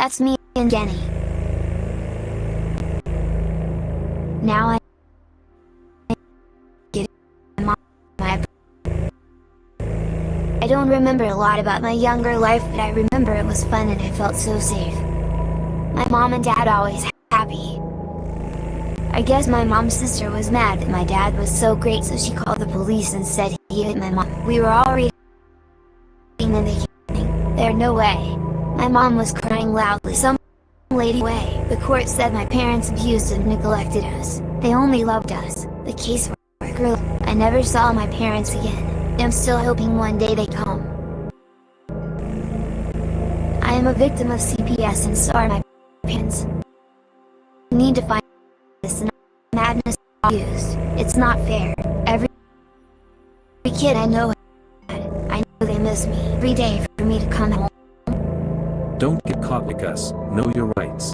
That's me and Jenny. Now I get my I don't remember a lot about my younger life, but I remember it was fun and I felt so safe. My mom and dad always happy. I guess my mom's sister was mad that my dad was so great, so she called the police and said he hit my mom. We were all reading in the evening. There's no way. My mom was crying loudly. Some lady way. The court said my parents abused and neglected us. They only loved us. The caseworker. I never saw my parents again. I'm still hoping one day they come. I am a victim of CPS and so are my parents. I need to find this and madness used. It's not fair. Every kid I know they miss me every day for me to come home. Don't get caught like us. Know your rights.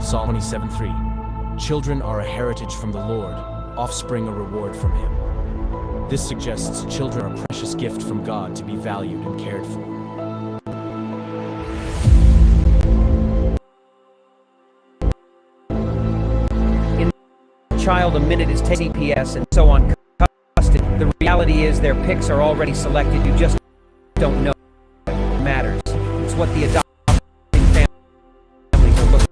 Psalm 27:3. Children are a heritage from the Lord, offspring a reward from Him. This suggests children are a precious gift from God to be valued and cared for. In child a minute is taking CPS and so on custody. The reality is their picks are already selected. You just don't know what matters. It's what the adopting families are looking.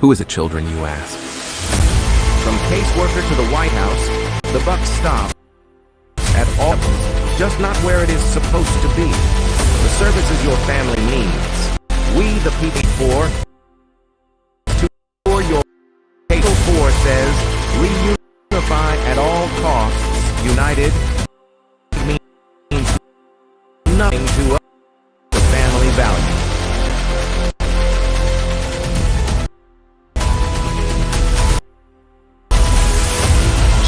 Who is it, children, you ask? From caseworker to the White House, the buck stops at all levels, just not where it is supposed to be. The services your family needs. We, the people, for your Table 4 says, reunify at all costs. United means nothing to us. The family value.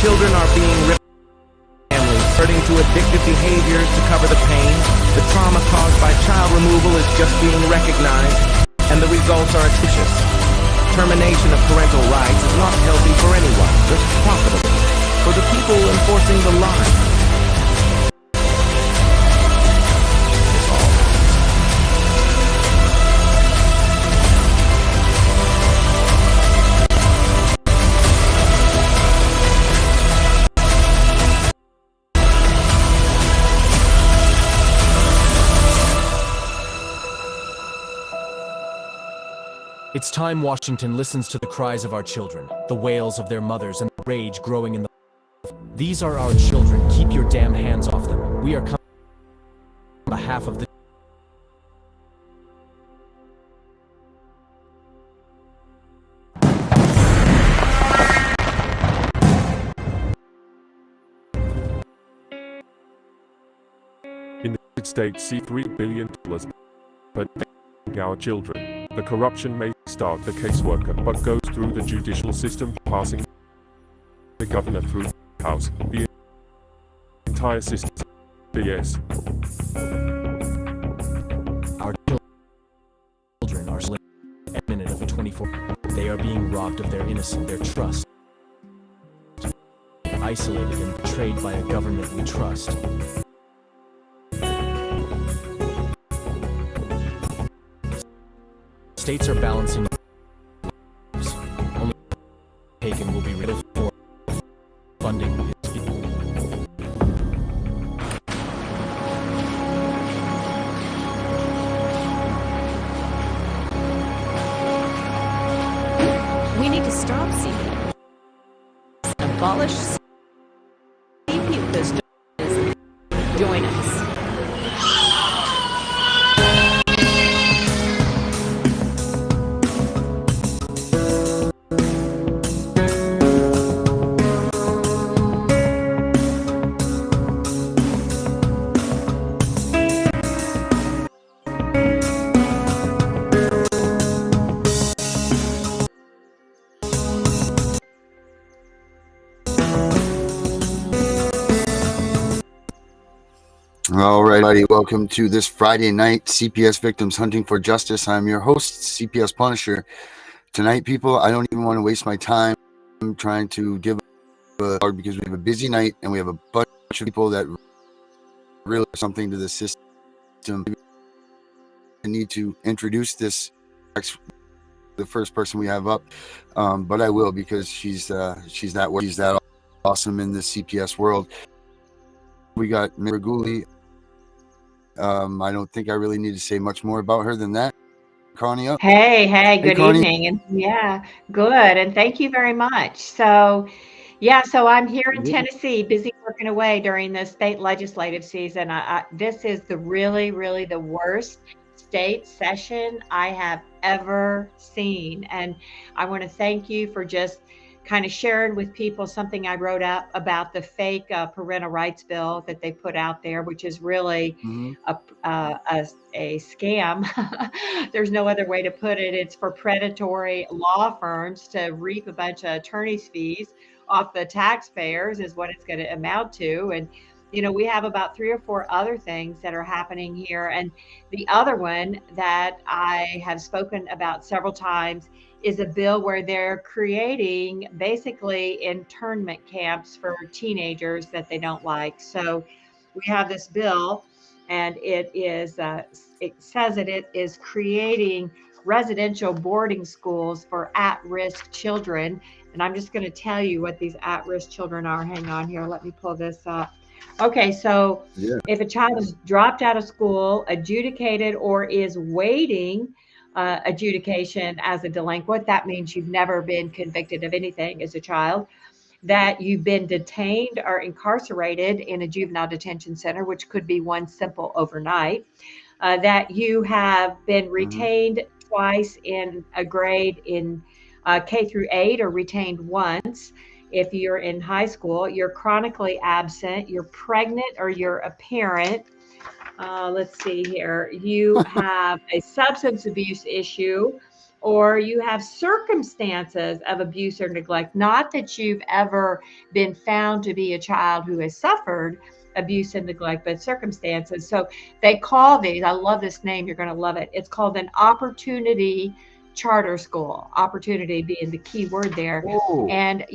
Children are being ripped from families, turning to addictive behaviors to cover the pain. The trauma caused by child removal is just being recognized, and the results are atrocious. Termination of parental rights is not healthy for anyone, just profitable for the people enforcing the line. It's time Washington listens to the cries of our children, the wails of their mothers, and the rage growing in the... These are our children. Keep your damn hands off them. We are coming on behalf of the... In the United States, see $3 billion per our children. The corruption may start the caseworker, but goes through the judicial system, passing the governor through the House, the entire system. Yes. Our children are slain at minute of 24. They are being robbed of their innocence, their trust. Isolated and betrayed by a government we trust. States are balancing. Only taken will be rid of for funding. We need to stop CPS. Abolish CPS. Join us. All right, buddy. Welcome to this Friday night CPS Victims Hunting for Justice. I'm your host, CPS Punisher. Tonight, people, I don't even want to waste my time trying to give because we have a busy night and we have a bunch of people that really have something to the system. I need to introduce the first person we have up, but I will because she's that awesome in the CPS world. We got Miraguli. I don't think I really need to say much more about her than that. Connie up. Hey, Hey, good Connie. evening. And yeah, good. And thank you very much. So I'm here in Tennessee, busy working away during the state legislative season. This is really the worst state session I have ever seen. And I want to thank you for just kind of sharing with people something I wrote up about the fake parental rights bill that they put out there, which is really a scam. There's no other way to put it. It's for predatory law firms to reap a bunch of attorney's fees off the taxpayers is what it's going to amount to. And, we have about 3 or 4 other things that are happening here. And the other one that I have spoken about several times is a bill where they're creating basically internment camps for teenagers that they don't like. So we have this bill and it says that it is creating residential boarding schools for at-risk children. And I'm just going to tell you what these at-risk children are. Hang on here. Let me pull this up. Okay, so if a child is dropped out of school, adjudicated, or is waiting adjudication as a delinquent, that means you've never been convicted of anything as a child, that you've been detained or incarcerated in a juvenile detention center, which could be one simple overnight, that you have been retained twice in a grade in K through 8 or retained once. If you're in high school, you're chronically absent, you're pregnant or you're a parent. Let's see here. You have a substance abuse issue, or you have circumstances of abuse or neglect. Not that you've ever been found to be a child who has suffered abuse and neglect, but circumstances. So they call these, I love this name, you're going to love it. It's called an opportunity charter school, opportunity being the key word there. Whoa. And,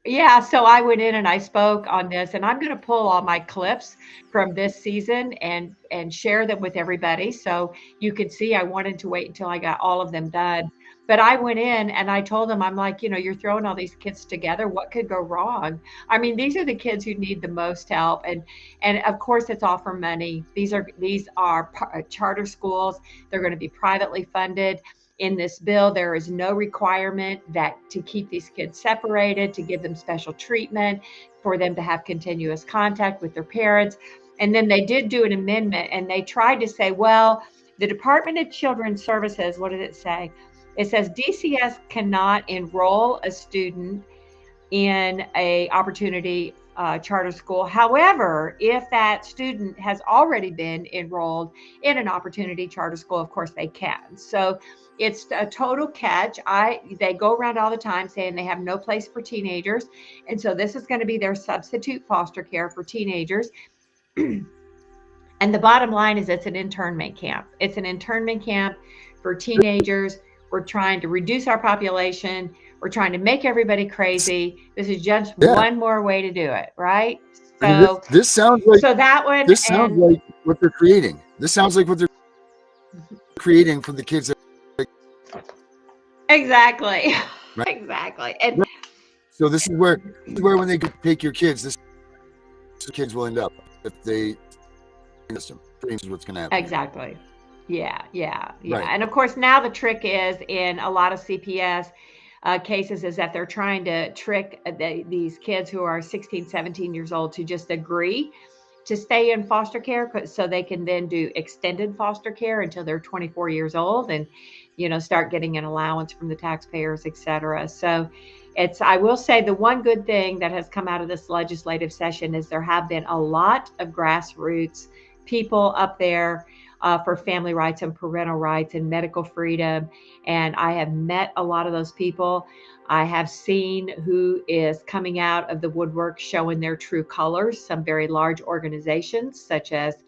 yeah, so I went in and I spoke on this, and I'm going to pull all my clips from this season and share them with everybody. So you can see I wanted to wait until I got all of them done. But I went in and I told them, I'm like, you're throwing all these kids together. What could go wrong? I mean, these are the kids who need the most help. And of course, it's all for money. These are charter schools. They're going to be privately funded. In this bill, there is no requirement that to keep these kids separated, to give them special treatment, for them to have continuous contact with their parents. And then they did do an amendment and they tried to say, well, the Department of Children's Services, what did it say? It says DCS cannot enroll a student in a opportunity charter school. However, if that student has already been enrolled in an opportunity charter school, of course they can. So it's a total catch. They go around all the time saying they have no place for teenagers. And so this is going to be their substitute foster care for teenagers. And the bottom line is it's an internment camp. It's an internment camp for teenagers. We're trying to reduce our population. We're trying to make everybody crazy. This is just one more way to do it, right? So I mean, this sounds like that one. This sounds like what they're creating. This sounds like what they're creating for the kids. Exactly. Right. Exactly. And so this is where when they take your kids, this kids will end up if they this is what's going to happen. Exactly. Yeah. Right. And of course, now the trick is in a lot of CPS cases is that they're trying to trick these kids who are 16, 17 years old to just agree to stay in foster care so they can then do extended foster care until they're 24 years old and, start getting an allowance from the taxpayers, et cetera. So I will say the one good thing that has come out of this legislative session is there have been a lot of grassroots people up there for family rights and parental rights and medical freedom. And I have met a lot of those people. I have seen who is coming out of the woodwork showing their true colors. Some very large organizations, such as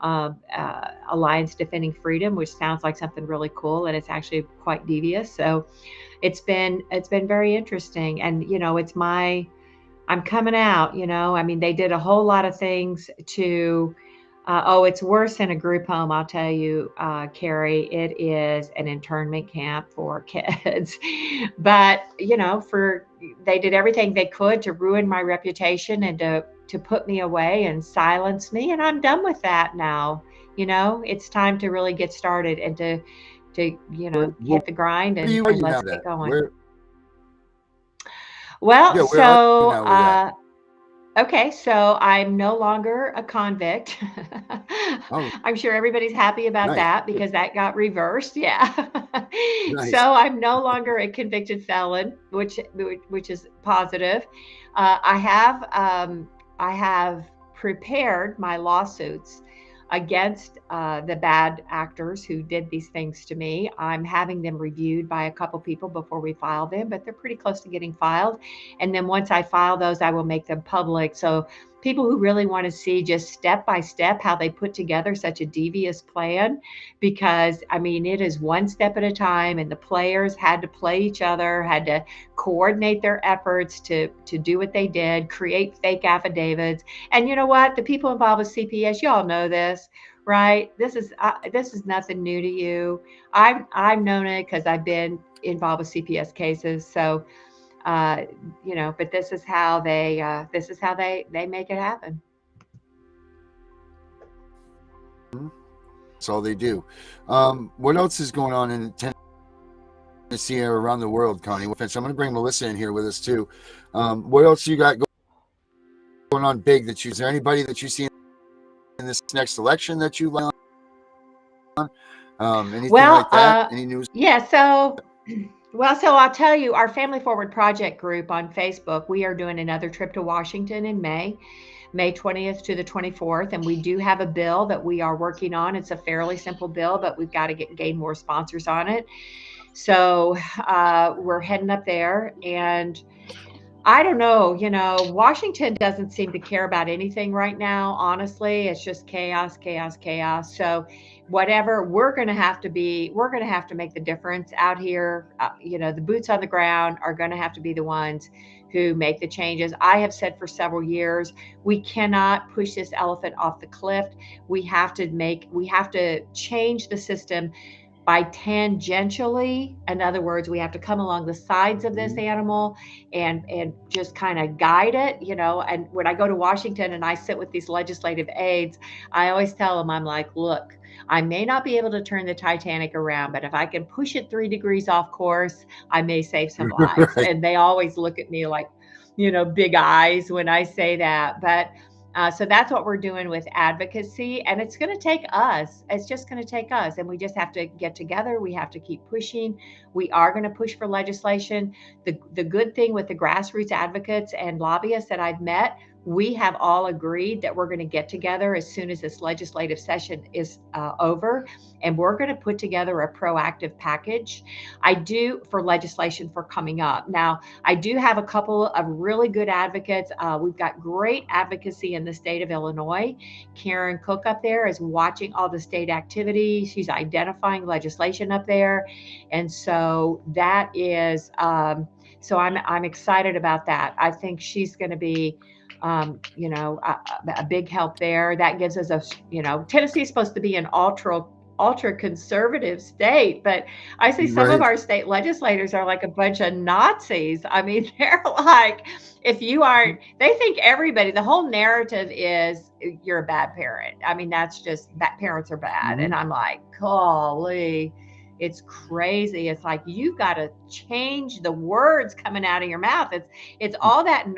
Alliance Defending Freedom, which sounds like something really cool, and it's actually quite devious. So it's been very interesting. And I'm coming out. I mean, they did a whole lot of things to. Oh, it's worse in a group home, I'll tell you, Carrie. It is an internment camp for kids. But, they did everything they could to ruin my reputation and to put me away and silence me. And I'm done with that now. It's time to really get started and to hit the grind and let's get going. Well, Yeah, where are you now with that? Okay, so I'm no longer a convict. Oh, I'm sure everybody's happy about nice. that because that got reversed. Yeah. Nice. So I'm no longer a convicted felon, which is positive. I have prepared my lawsuits against the bad actors who did these things to me. I'm having them reviewed by a couple people before we file them, but they're pretty close to getting filed. And then once I file those, I will make them public. So people who really want to see just step by step how they put together such a devious plan, because I mean, it is one step at a time, and the players had to play each other, had to coordinate their efforts to do what they did, create fake affidavits. And you know what? The people involved with CPS, y'all know this, right? This is nothing new to you. I've known it because I've been involved with CPS cases. So, but this is how they make it happen. That's all they do. What else is going on in Tennessee or around the world, Connie? I'm going to bring Melissa in here with us too. What else you got going on big is there anybody that you see in this next election that you like on? Anything like that? Any news? Yeah. So I'll tell you, our Family Forward Project group on Facebook, we are doing another trip to Washington in May 20th to the 24th. And we do have a bill that we are working on. It's a fairly simple bill, but we've got to gain more sponsors on it. So we're heading up there, and I don't know, Washington doesn't seem to care about anything right now. Honestly, it's just chaos, chaos, chaos. So whatever, we're going to have to make the difference out here. The boots on the ground are going to have to be the ones who make the changes. I have said for several years, we cannot push this elephant off the cliff. We have to change the system by tangentially. In other words, we have to come along the sides of this animal and just kind of guide it, And when I go to Washington and I sit with these legislative aides, I always tell them, I'm like, look, I may not be able to turn the Titanic around, but if I can push it 3 degrees off course, I may save some lives. Right. And they always look at me like, big eyes when I say that. But so that's what we're doing with advocacy. And it's going to take us. It's just going to take us. And we just have to get together. We have to keep pushing. We are going to push for legislation. The good thing with the grassroots advocates and lobbyists that I've met, we have all agreed that we're going to get together as soon as this legislative session is over, and we're going to put together a proactive package. For legislation for coming up. Now, I do have a couple of really good advocates. We've got great advocacy in the state of Illinois. Karen Cook up there is watching all the state activity. She's identifying legislation up there, and so that is. So I'm excited about that. I think she's going to be a big help there. That gives us Tennessee is supposed to be an ultra conservative state, but I see some of our state legislators are like a bunch of Nazis. I mean, they're like, they think everybody, the whole narrative is you're a bad parent. I mean, that's just parents are bad. And I'm like, golly, it's crazy. It's like, you got to change the words coming out of your mouth. It's all that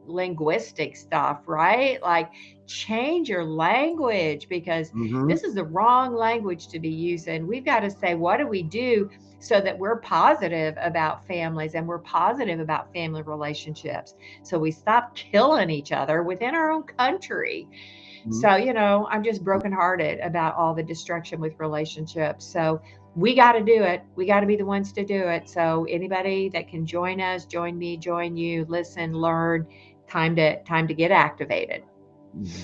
linguistic stuff, right? Like, change your language, because this is the wrong language to be using. We've got to say, what do we do so that we're positive about families and we're positive about family relationships, so we stop killing each other within our own country. So, you know, I'm just brokenhearted about all the destruction with relationships. So we got to do it. We got to be the ones to do it. So anybody that can join us, join me, join you, listen, learn, time to get activated.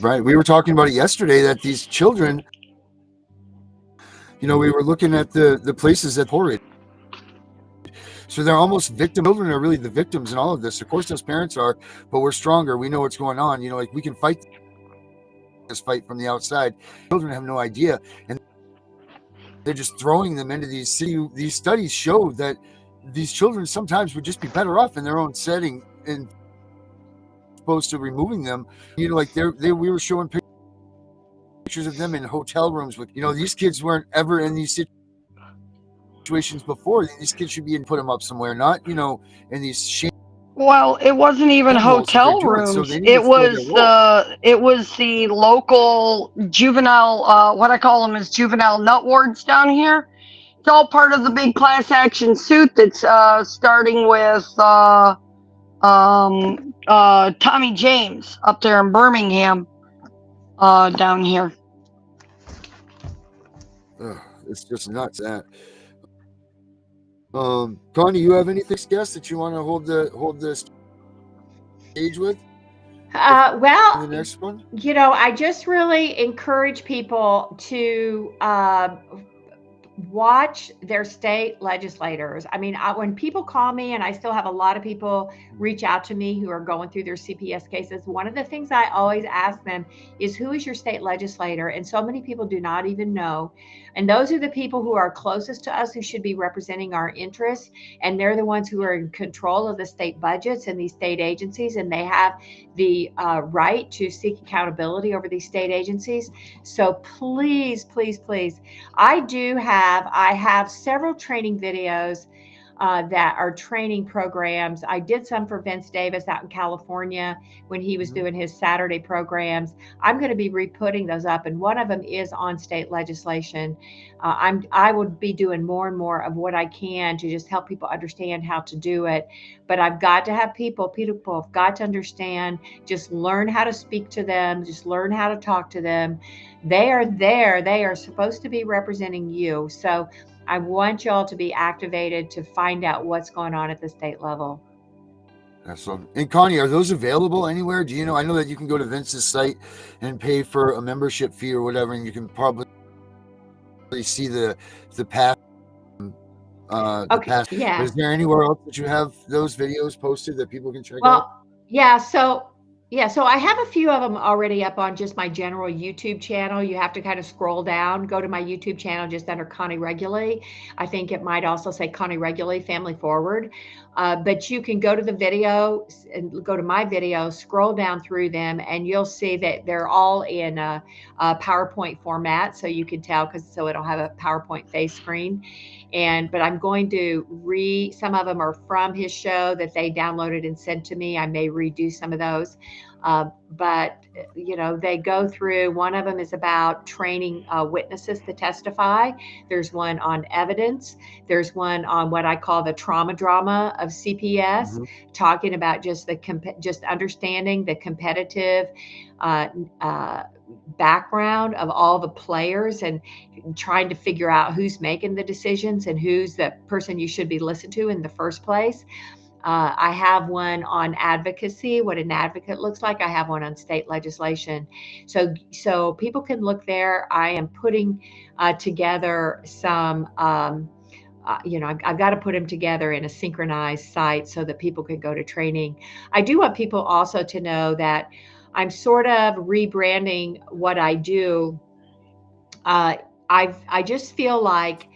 Right. We were talking about it yesterday that these children, you know, we were looking at the places that horrid. So they're almost victim. Children are really the victims in all of this. Of course, those parents are, but we're stronger. We know what's going on. You know, like we can fight this fight from the outside. Children have no idea, and they're just throwing them into these city. These studies show that these children sometimes would just be better off in their own setting and opposed to removing them. You know, like we were showing pictures of them in hotel rooms with, you know, these kids weren't ever in these situations before. These kids should be in, put them up somewhere, not, you know, in these shame. Well, it wasn't even hotel rooms. It was the local juvenile, what I call them is juvenile nut wards down here. It's all part of the big class action suit that's starting with Tommy James up there in Birmingham, down here. It's just nuts. That Connie, you have anything guess that you want to hold the stage with? Well, the next one, you know, I just really encourage people to watch their state legislators. I mean, when people call me, and I still have a lot of people reach out to me who are going through their CPS cases, one of the things I always ask them is, who is your state legislator? And so many people do not even know. And those are the people who are closest to us, who should be representing our interests. And they're the ones who are in control of the state budgets and these state agencies. And they have the right to seek accountability over these state agencies. So please, please, please, I have several training videos that are training programs. I did some for Vince Davis out in California when he was doing his Saturday programs. I'm going to be re-putting those up, and one of them is on state legislation. I would be doing more and more of what I can to just help people understand how to do it. But I've got to have people have got to understand, just learn how to speak to them, just learn how to talk to them. They are there. They are supposed to be representing you. So I want y'all to be activated to find out what's going on at the state level. Excellent. And Connie, are those available anywhere? Do you know? I know that you can go to Vince's site and pay for a membership fee or whatever, and you can probably see the past. Yeah. But is there anywhere else that you have those videos posted that people can check out? So I have a few of them already up on just my general YouTube channel. You have to kind of scroll down, go to my YouTube channel just under Connie Regularly. I think it might also say Connie Regularly Family Forward. But you can go to the video and go to my video, scroll down through them, and you'll see that they're all in a PowerPoint format. So you can tell, so it'll have a PowerPoint face screen. But I'm going to some of them are from his show that they downloaded and sent to me. I may redo some of those. But, you know, they go through, one of them is about training witnesses to testify. There's one on evidence. There's one on what I call the trauma drama of CPS, talking about just just understanding the competitive background of all the players and trying to figure out who's making the decisions and who's the person you should be listened to in the first place. I have one on advocacy, what an advocate looks like. I have one on state legislation. So people can look there. I am putting together some, I've got to put them together in a synchronized site so that people can go to training. I do want people also to know that I'm sort of rebranding what I do. I just feel like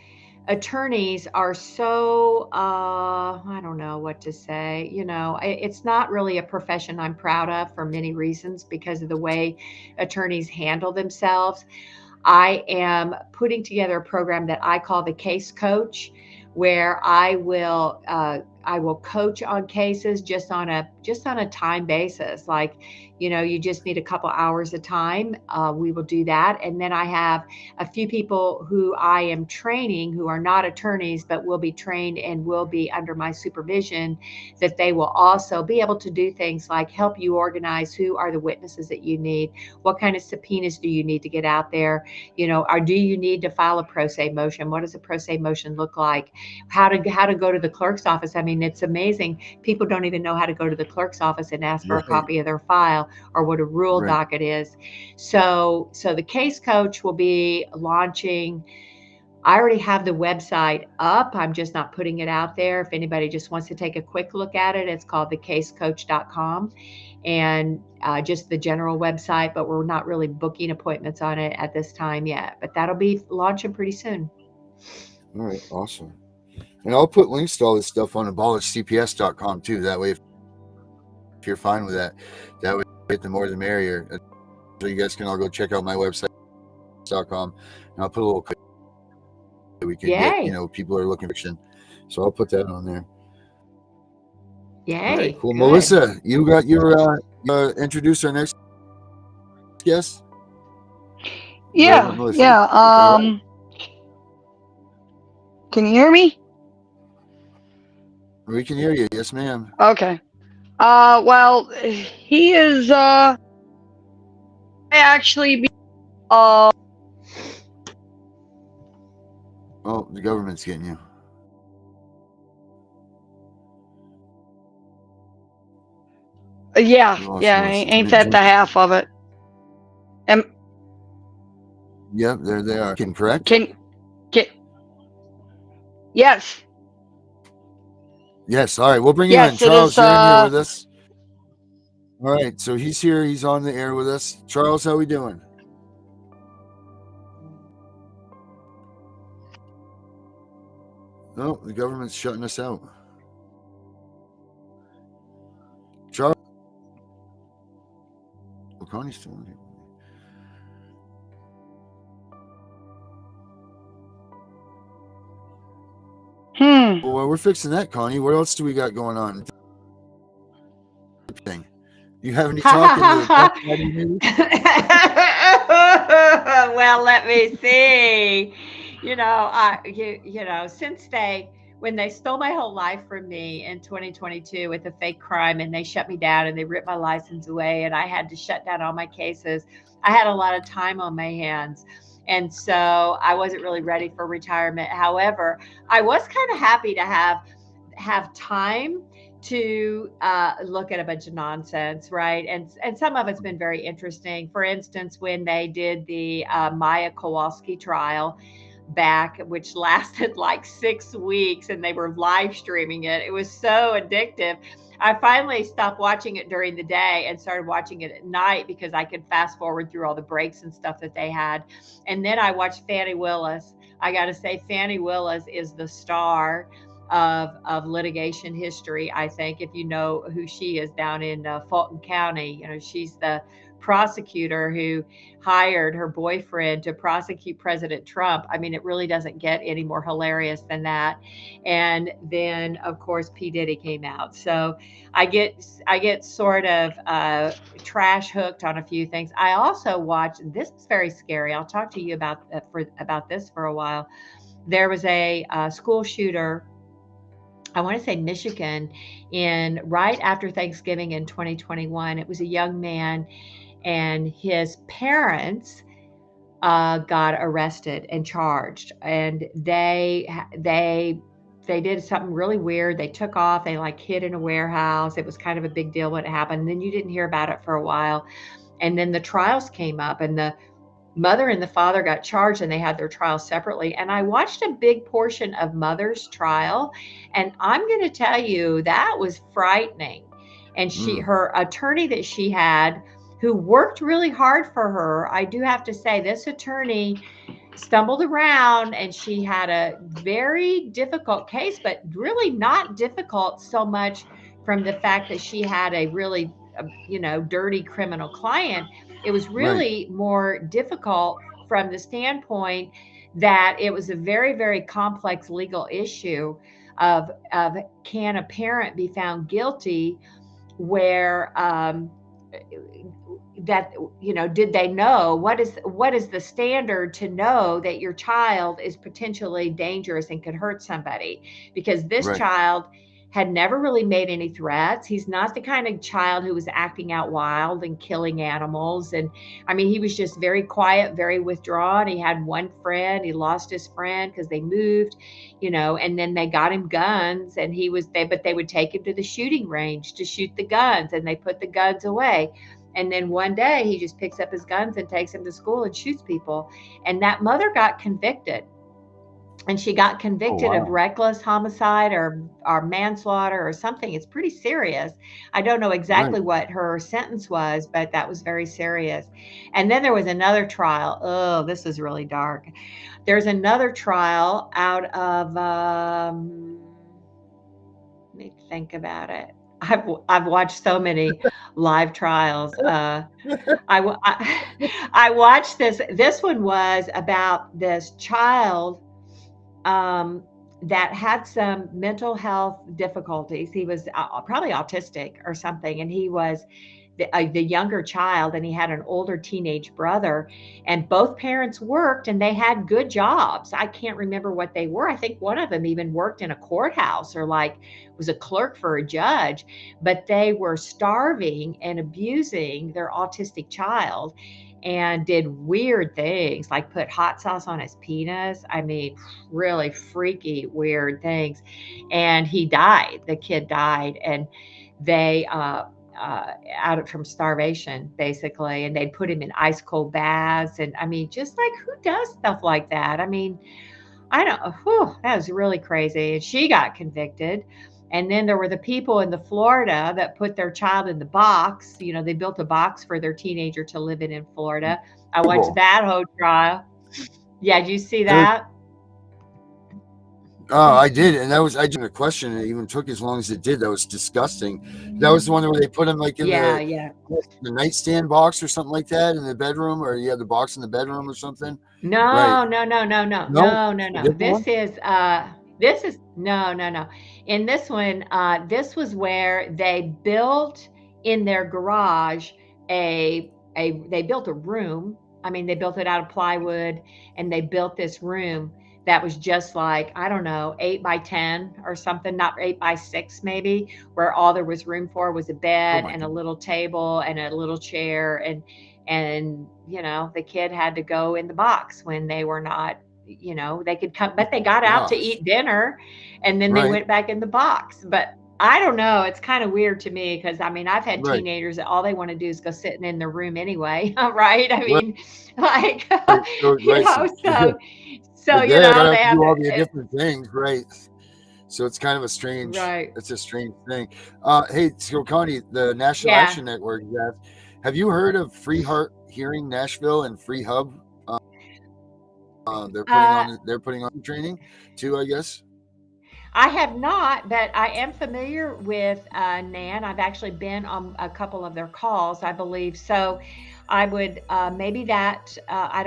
attorneys are so, I don't know what to say. You know, it's not really a profession I'm proud of for many reasons because of the way attorneys handle themselves. I am putting together a program that I call the Case Coach, where I will coach on cases just on a time basis. Like, you just need a couple hours of time. We will do that. And then I have a few people who I am training who are not attorneys, but will be trained and will be under my supervision, that they will also be able to do things like help you organize who are the witnesses that you need, what kind of subpoenas do you need to get out there, or do you need to file a pro se motion? What does a pro se motion look like? How to go to the clerk's office. I mean, it's amazing. People don't even know how to go to the clerk's office and ask for a copy of their file or what a rule docket is. So the case coach will be launching. I already have the website up. I'm just not putting it out there. If anybody just wants to take a quick look at it, it's called thecasecoach.com, and just the general website, but we're not really booking appointments on it at this time yet, but that'll be launching pretty soon. All right. Awesome. And I'll put links to all this stuff on abolishcps.com too. That way, if you're fine with that would get the more the merrier. So you guys can all go check out my website.com, and I'll put a little clip that we can get. People are looking for action, so I'll put that on there. Yay! All right, cool. Good. Melissa, you got your introduce our next guest. Yeah. Can you hear me? We can hear you. Yes, ma'am. Okay. Well, he is, actually, oh, the government's getting you. Yeah, ain't that the half of it? Yep, there they are. Correct? Yes. Yes, all right, we'll bring you in. Charles, you're in here with us. All right, so he's here. He's on the air with us. Charles, how we doing? No, the government's shutting us out. Charles? Well, Connie's still in here. Well, we're fixing that, Connie. What else do we got going on? You have any talking to Well, let me see. Since when they stole my whole life from me in 2022 with a fake crime, and they shut me down and they ripped my license away, and I had to shut down all my cases, I had a lot of time on my hands. And so I wasn't really ready for retirement. However, I was kind of happy to have time to look at a bunch of nonsense, right? And some of it's been very interesting. For instance, when they did the Maya Kowalski trial back, which lasted like 6 weeks, and they were live streaming it. It was so addictive. I finally stopped watching it during the day and started watching it at night because I could fast forward through all the breaks and stuff that they had. And then I watched Fani Willis. I got to say, Fani Willis is the star of litigation history. I think, if you know who she is, down in Fulton County, she's the prosecutor who hired her boyfriend to prosecute President Trump. I mean, it really doesn't get any more hilarious than that. And then, of course, P. Diddy came out. So I get sort of trash hooked on a few things. I also watch. This is very scary. I'll talk to you about this for a while. There was a school shooter, I want to say Michigan, right after Thanksgiving in 2021. It was a young man, and his parents got arrested and charged, and they did something really weird. They took off. They hid in a warehouse. It was kind of a big deal when it happened. And then you didn't hear about it for a while, and then the trials came up, and the mother and the father got charged, and they had their trials separately. And I watched a big portion of mother's trial, and I'm going to tell you that was frightening. And her attorney that she had, who worked really hard for her, I do have to say, this attorney stumbled around, and she had a very difficult case, but really not difficult so much from the fact that she had a really, dirty criminal client. It was really more difficult from the standpoint that it was a very, very complex legal issue of can a parent be found guilty where that, did they know what is the standard to know that your child is potentially dangerous and could hurt somebody? Because this Right. child had never really made any threats. He's not the kind of child who was acting out wild and killing animals. And I mean, he was just very quiet, very withdrawn. He had one friend. He lost his friend because they moved, and then they got him guns, and but they would take him to the shooting range to shoot the guns, and they put the guns away. And then one day he just picks up his guns and takes them to school and shoots people. And that mother got convicted. And she got convicted of reckless homicide or manslaughter or something. It's pretty serious. I don't know exactly what her sentence was, but that was very serious. And then there was another trial. Oh, this is really dark. There's another trial out of, let me think about it. I've watched so many live trials. I watched this. This one was about this child that had some mental health difficulties. He was probably autistic or something, and he was the younger child, and he had an older teenage brother, and both parents worked and they had good jobs. I can't remember what they were. I think one of them even worked in a courthouse or was a clerk for a judge, but they were starving and abusing their autistic child and did weird things like put hot sauce on his penis. I mean, really freaky, weird things. And he died. The kid died, and they out from starvation, basically, and they'd put him in ice cold baths. And I mean, just like, who does stuff like that? I mean, I don't, that was really crazy. And she got convicted. And then there were the people in the Florida that put their child in the box. They built a box for their teenager to live in Florida. I watched that whole trial. Yeah, did you see that? Oh, I did, and I did a question, and it even took as long as it did. That was disgusting. That was the one where they put him in the nightstand box or something like that in the bedroom, or you had the box in the bedroom or something. No. This is no. In this one, this was where they built in their garage they built a room. I mean, they built it out of plywood, and they built this room that was just like, I don't know, 8 by 10 or something, not 8 by 6 maybe, where all there was room for was a bed and a little table and a little chair. And the kid had to go in the box when they were not, they could come, but they got out to eat dinner, and then they went back in the box. But I don't know. It's kind of weird to me because, I mean, I've had teenagers that all they want to do is go sitting in their room anyway, right? I mean, like, so they have to do all the different things, right? So it's kind of a strange, it's a strange thing. Hey, so Connie, the National Action Network, have you heard of Free Heart Hearing Nashville and Free Hub? They're putting on training too, I guess. I have not, but I am familiar with Nan. I've actually been on a couple of their calls, I believe. So I would maybe that I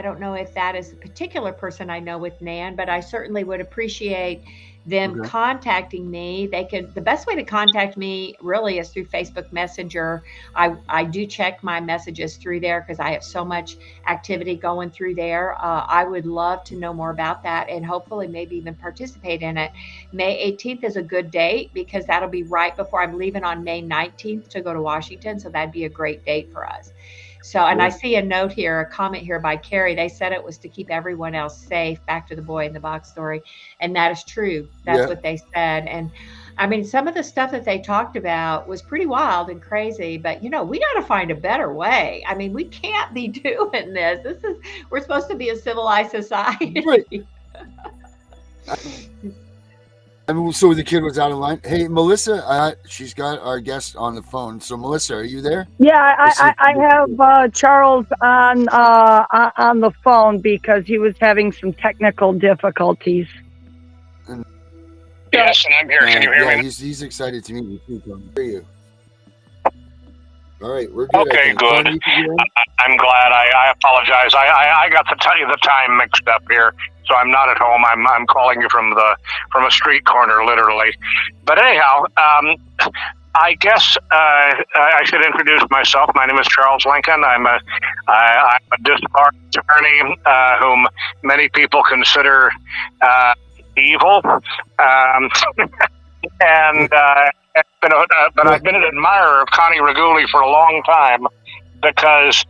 don't know if that is a particular person I know with Nan, but I certainly would appreciate them contacting me. The best way to contact me really is through Facebook Messenger. I do check my messages through there because I have so much activity going through there. I would love to know more about that and hopefully maybe even participate in it. May 18th is a good date because that'll be right before I'm leaving on May 19th to go to Washington. So that'd be a great date for us. So, and I see a note here, a comment here by Carrie. They said it was to keep everyone else safe, back to the boy in the box story. And that is true. That's what they said. And I mean, some of the stuff that they talked about was pretty wild and crazy, but we got to find a better way. I mean, we can't be doing this. We're supposed to be a civilized society. Right. I mean, so the kid was out of line. Hey, Melissa, she's got our guest on the phone. So, Melissa, are you there? Yeah, I have Charles on the phone because he was having some technical difficulties. Yes, and I'm here. Can you hear me? He's excited to meet you too. Hear you? All right, we're good. Okay, good. I'm glad. I apologize. I got the time mixed up here. So I'm not at home. I'm calling you from a street corner, literally. But anyhow, I guess I should introduce myself. My name is Charles Lincoln. I'm a discharged attorney whom many people consider evil, and but I've been an admirer of Connie Reguli for a long time, because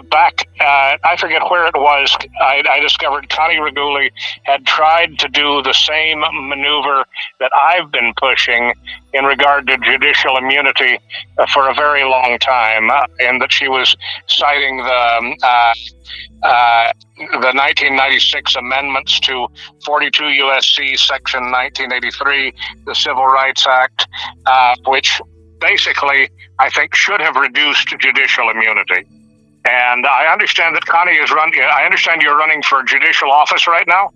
back, I forget where it was, I discovered Connie Reguli had tried to do the same maneuver that I've been pushing in regard to judicial immunity for a very long time, and that she was citing the 1996 amendments to 42 USC Section 1983, the Civil Rights Act, which basically, I think, should have reduced judicial immunity. And I understand that Connie is I understand you're running for judicial office right now?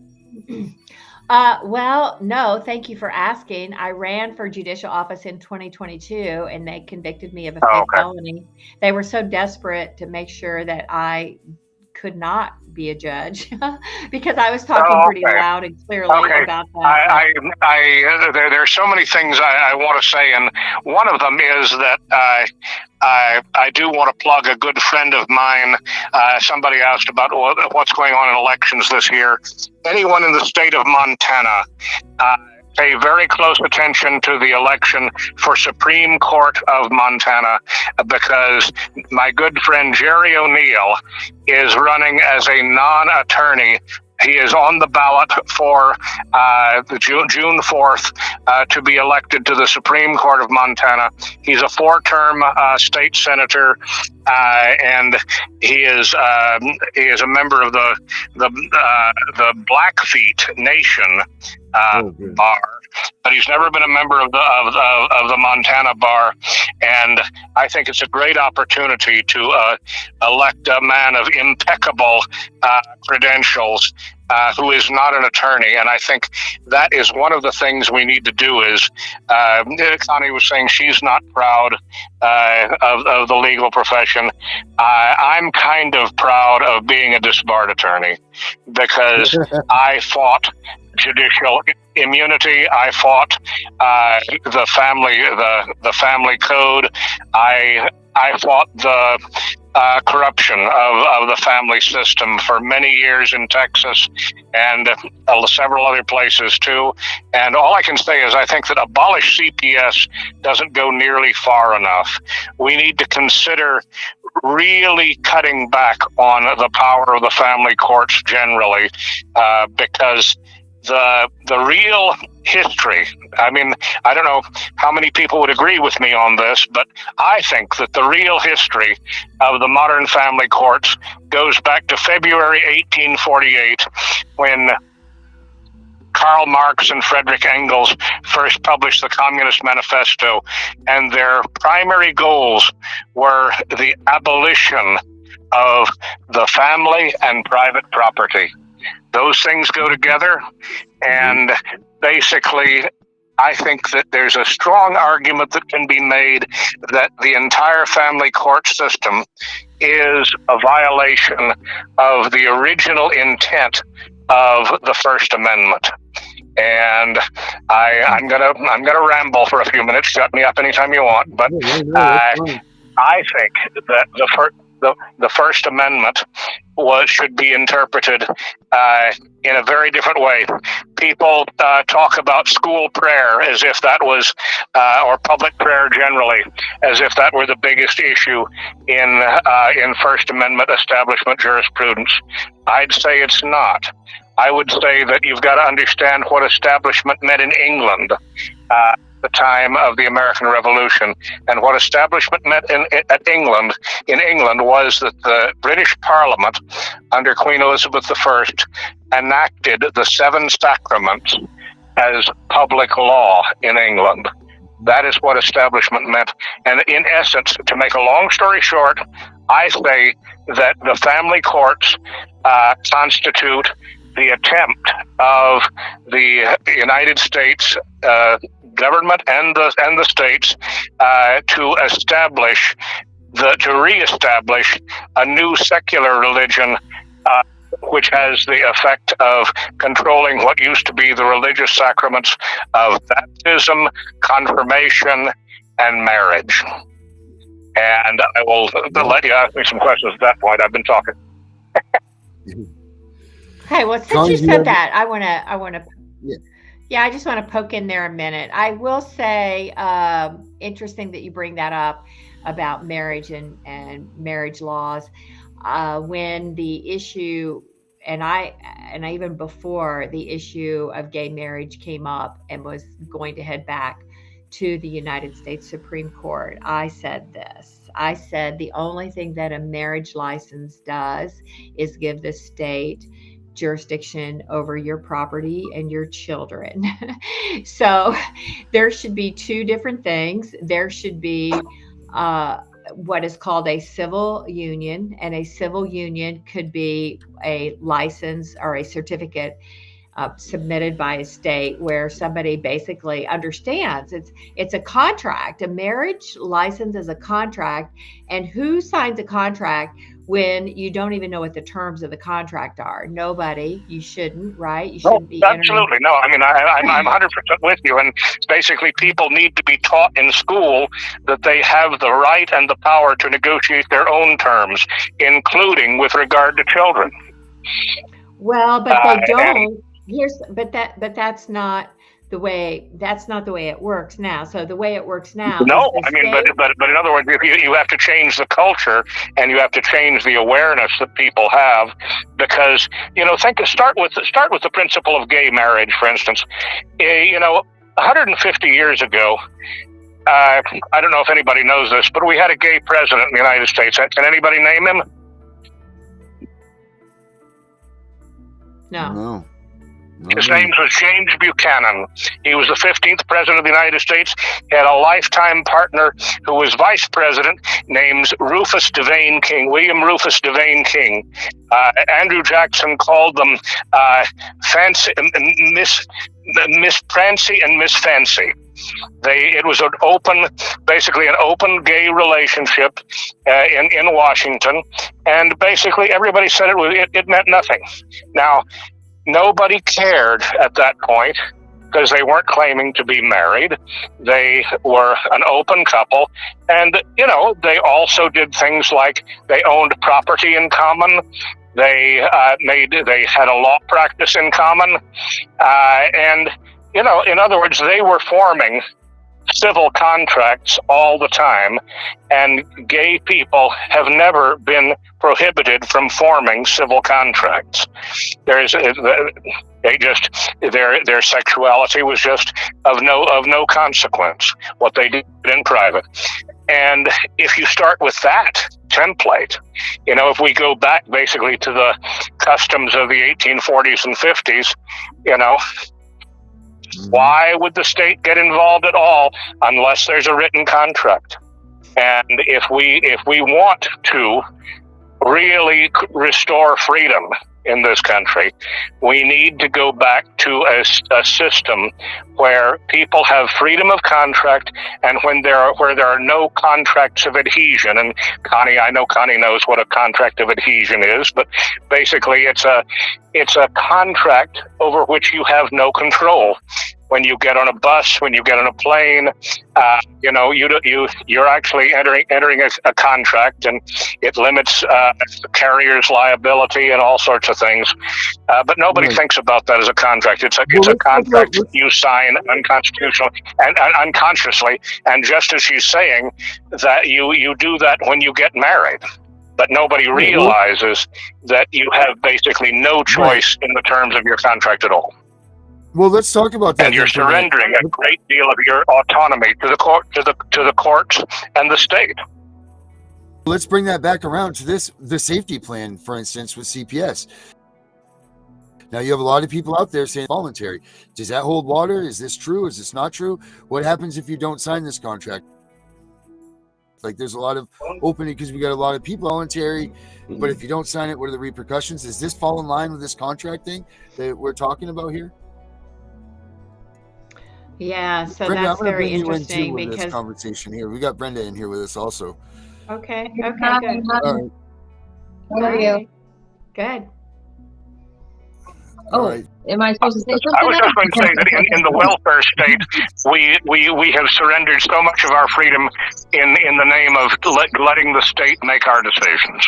Well, no, thank you for asking. I ran for judicial office in 2022, and they convicted me of a fake felony. They were so desperate to make sure that I could not be a judge because I was talking pretty loud and clearly about that. There are so many things I want to say, and one of them is that I do want to plug a good friend of mine. Somebody asked about what's going on in elections this year. Anyone in the state of Montana, pay very close attention to the election for Supreme Court of Montana, because my good friend Jerry O'Neill is running as a non-attorney. He is on the ballot for the June 4th to be elected to the Supreme Court of Montana. He's a 4-term state senator, and he is a member of the Blackfeet Nation bar, but he's never been a member of the Montana bar. And I think it's a great opportunity to elect a man of impeccable credentials, who is not an attorney. And I think that is one of the things we need to do. Is Connie was saying she's not proud of the legal profession. I'm kind of proud of being a disbarred attorney, because I fought judicial immunity. I fought the family code. I fought the corruption of the family system for many years in Texas and several other places too. And all I can say is I think that abolish CPS doesn't go nearly far enough. We need to consider really cutting back on the power of the family courts generally, because the real history, I mean, I don't know how many people would agree with me on this, but I think that the real history of the modern family courts goes back to February 1848, when Karl Marx and Friedrich Engels first published the Communist Manifesto, and their primary goals were the abolition of the family and private property. Those things go together, and basically, I think that there's a strong argument that can be made that the entire family court system is a violation of the original intent of the First Amendment. And I'm gonna ramble for a few minutes. Shut me up anytime you want. But I think that the First Amendment should be interpreted in a very different way. People talk about school prayer as if that was, or public prayer generally, as if that were the biggest issue in First Amendment establishment jurisprudence. I'd say it's not. I would say that you've got to understand what establishment meant in England the time of the American Revolution. And what establishment meant in England was that the British Parliament under Queen Elizabeth I enacted the 7 sacraments as public law in England. That is what establishment meant. And in essence, to make a long story short, I say that the family courts constitute the attempt of the United States government and the states to reestablish a new secular religion, which has the effect of controlling what used to be the religious sacraments of baptism, confirmation, and marriage. And I will let you ask me some questions at that point. I've been talking. Okay, well, since you said that, I want to, yeah, I just want to poke in there a minute. I will say, interesting that you bring that up about marriage and marriage laws. When the issue, and I even before the issue of gay marriage came up and was going to head back to the United States Supreme Court, I said this. I said the only thing that a marriage license does is give the state jurisdiction over your property and your children. So there should be two different things. There should be what is called a civil union, and a civil union could be a license or a certificate submitted by a state where somebody basically understands it's a contract. A marriage license is a contract, and who signs a contract when you don't even know what the terms of the contract are? Nobody. You shouldn't, right? You shouldn't be absolutely no. I mean, I'm 100% with you, and basically people need to be taught in school that they have the right and the power to negotiate their own terms, including with regard to children. Well, but they don't. But that's not the way it works now. So the way it works now. No, I mean, but in other words, you have to change the culture, and you have to change the awareness that people have, because start with the principle of gay marriage, for instance. 150 years ago, I don't know if anybody knows this, but we had a gay president in the United States. Can anybody name him? No. His name was James Buchanan. He was the 15th president of the United States. He had a lifetime partner who was vice president named Rufus Devane King, William Rufus Devane King. Andrew Jackson called them Miss Prancy and Miss Fancy. It was basically an open gay relationship in Washington, and basically everybody said it meant nothing. Now, nobody cared at that point because they weren't claiming to be married. They were an open couple, and they also did things like they owned property in common. They had a law practice in common, and in other words, they were forming civil contracts all the time, and gay people have never been prohibited from forming civil contracts. Their sexuality was just of no consequence, what they did in private. And if you start with that template, if we go back basically to the customs of the 1840s and 50s, why would the state get involved at all unless there's a written contract? And if we want to really restore freedom in this country, we need to go back to a system where people have freedom of contract, and where there are no contracts of adhesion. And I know Connie knows what a contract of adhesion is, but basically it's a contract over which you have no control. When you get on a bus, when you get on a plane, you're actually entering a contract, and it limits the carrier's liability and all sorts of things. But nobody thinks about that as a contract. It's a contract you sign unconstitutionally and unconsciously. And just as she's saying, that you do that when you get married. But nobody realizes that you have basically no choice in the terms of your contract at all. Well, let's talk about that. And you're surrendering a great deal of your autonomy to the courts and the state. Let's bring that back around to the safety plan, for instance, with CPS. Now, you have a lot of people out there saying voluntary. Does that hold water? Is this true? Is this not true? What happens if you don't sign this contract? Like, there's a lot of opening because we got a lot of people voluntary, but if you don't sign it, what are the repercussions? Does this fall in line with this contract thing that we're talking about here? Yeah, so Brenda, that's very interesting because because this conversation here. We got Brenda in here with us also. okay, good. How are you? Good. Oh, right. am I supposed to say I something was now? just going to say that in the welfare state, we have surrendered so much of our freedom in the name of letting the state make our decisions.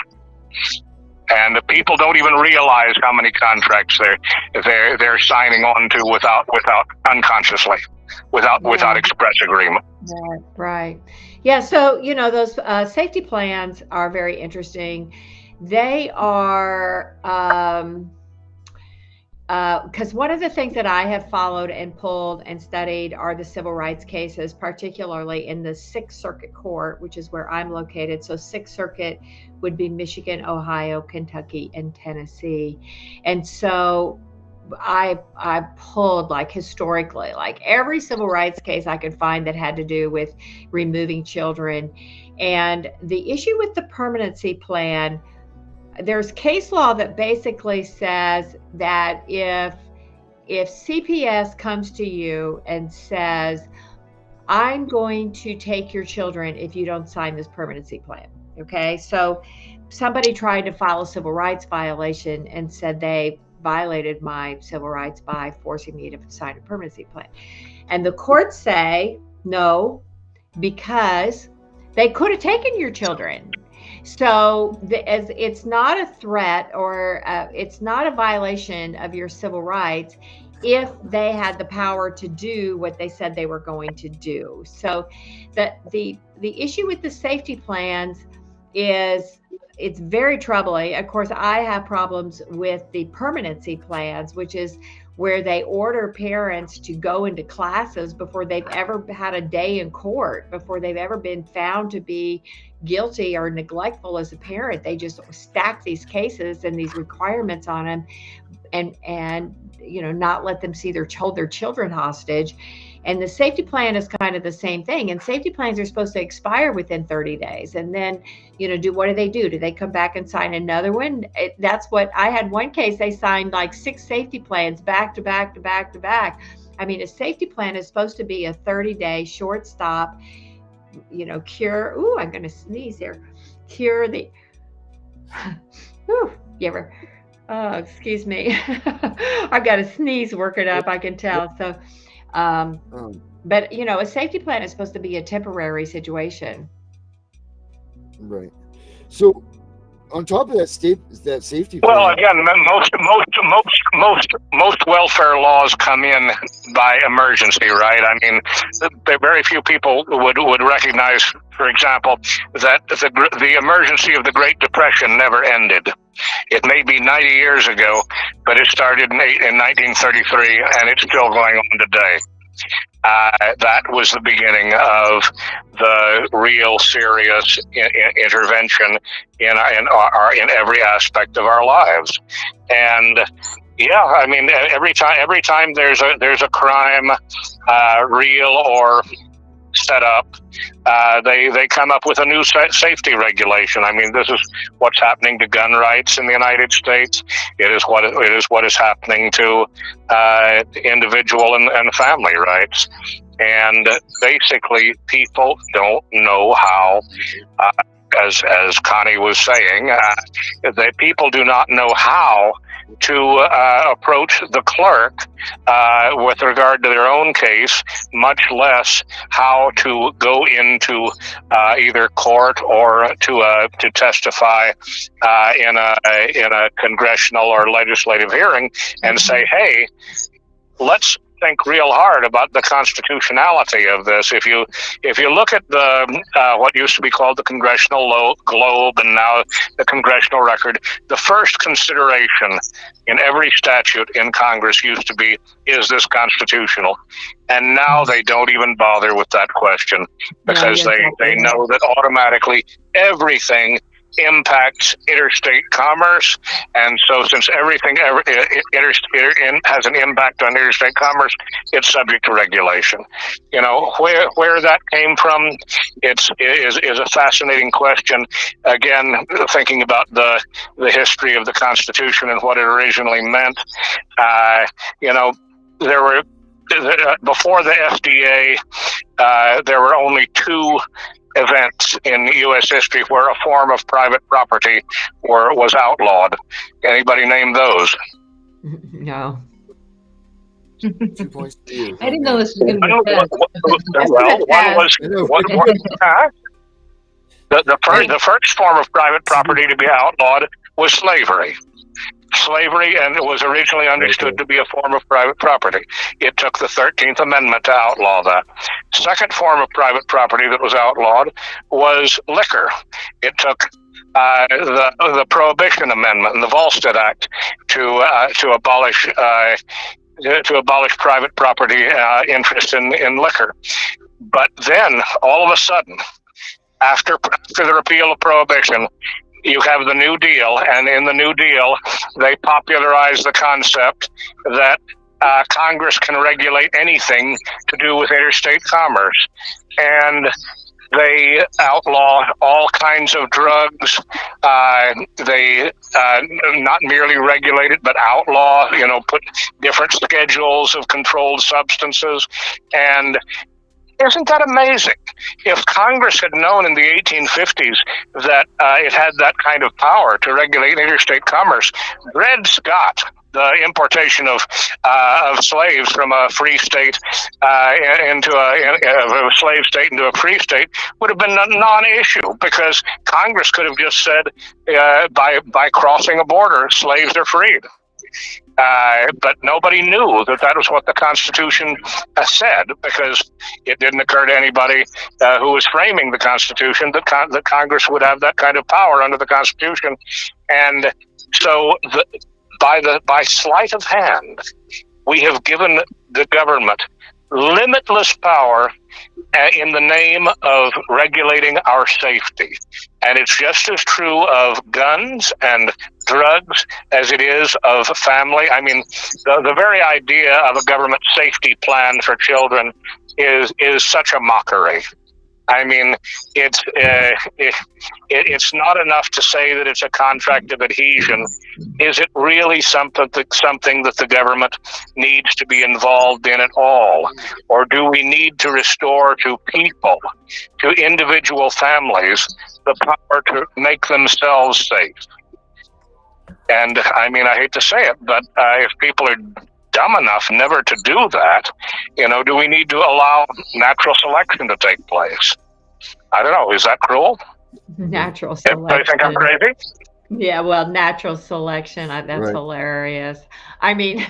And the people don't even realize how many contracts they're signing on to without unconsciously, without express agreement. Right. Yeah. So, those safety plans are very interesting. They are, because one of the things that I have followed and pulled and studied are the civil rights cases, particularly in the Sixth Circuit Court, which is where I'm located. So Sixth Circuit would be Michigan, Ohio, Kentucky, and Tennessee. And so I pulled like historically, like every civil rights case I could find that had to do with removing children. And the issue with the permanency plan, there's case law that basically says that if CPS comes to you and says, I'm going to take your children if you don't sign this permanency plan. Okay. So somebody tried to file a civil rights violation and said they violated my civil rights by forcing me to sign a permanency plan. And the courts say no, because they could have taken your children. So as it's not a threat or it's not a violation of your civil rights if they had the power to do what they said they were going to do. So the issue with the safety plans is it's very troubling. Of course, I have problems with the permanency plans, which is where they order parents to go into classes before they've ever had a day in court, before they've ever been found to be guilty or neglectful as a parent. They just stack these cases and these requirements on them and not let them see their children hostage. And the safety plan is kind of the same thing. And safety plans are supposed to expire within 30 days. And then, what do they do? Do they come back and sign another one? That's what I had one case. They signed like 6 safety plans back to back to back to back. I mean, a safety plan is supposed to be a 30-day short stop, cure. Ooh, I'm going to sneeze here. Cure the, ooh, you ever, oh, excuse me. I've got a sneeze working up, I can tell. So, but a safety plan is supposed to be a temporary situation. Right. So, on top of that safety plan. Well, again, most welfare laws come in by emergency, right? I mean, very few people would recognize, for example, that the emergency of the Great Depression never ended. It may be 90 years ago, but it started in 1933, and it's still going on today. That was the beginning of the real serious intervention in every aspect of our lives. And yeah, I mean, every time there's a crime, real or set up, they come up with a new safety regulation. I mean, this is what's happening to gun rights in the United States. It is what is happening to individual and family rights. And basically, people don't know how. As Connie was saying, that people do not know how to approach the clerk with regard to their own case, much less how to go into either court or to testify in a congressional or legislative hearing and say, hey, let's think real hard about the constitutionality of this. If you look at the what used to be called the Congressional Globe and now the Congressional Record, the first consideration in every statute in Congress used to be, is this constitutional? And now they don't even bother with that question because they know that automatically everything impacts interstate commerce, and so since everything has an impact on interstate commerce, it's subject to regulation. Where that came from, is a fascinating question. Again, thinking about the history of the Constitution and what it originally meant. There were before the FDA, there were only 2 events in U.S. history where a form of private property was outlawed. Anybody name those? No. 2 points to you. I didn't know this was going to be Well, fast. one was the first form of private property to be outlawed was slavery. Slavery, and it was originally understood to be a form of private property. It took the 13th Amendment to outlaw that. Second form of private property that was outlawed was liquor. It took the Prohibition Amendment and the Volstead Act to abolish private property interest in liquor. But then, all of a sudden, after the repeal of Prohibition, you have the New Deal, and in the New Deal, they popularized the concept that Congress can regulate anything to do with interstate commerce. And they outlaw all kinds of drugs. They not merely regulate it, but outlaw, put different schedules of controlled substances. And isn't that amazing? If Congress had known in the 1850s that it had that kind of power to regulate interstate commerce, Dred Scott, the importation of slaves from a free state into a slave state into a free state, would have been a non-issue, because Congress could have just said, by crossing a border, slaves are freed. But nobody knew that was what the Constitution said, because it didn't occur to anybody who was framing the Constitution that Congress would have that kind of power under the Constitution. And so by sleight of hand, we have given the government limitless power in the name of regulating our safety. And it's just as true of guns and drugs as it is of family. I mean, the very idea of a government safety plan for children is such a mockery. I mean, it's not enough to say that it's a contract of adhesion. Is it really something that the government needs to be involved in at all? Or do we need to restore to people, to individual families, the power to make themselves safe? And I mean, I hate to say it, but if people are dumb enough never to do that, do we need to allow natural selection to take place? I don't know. Is that cruel? Natural selection. Do you think I'm crazy? Yeah, well, natural selection, that's Right. hilarious. I mean,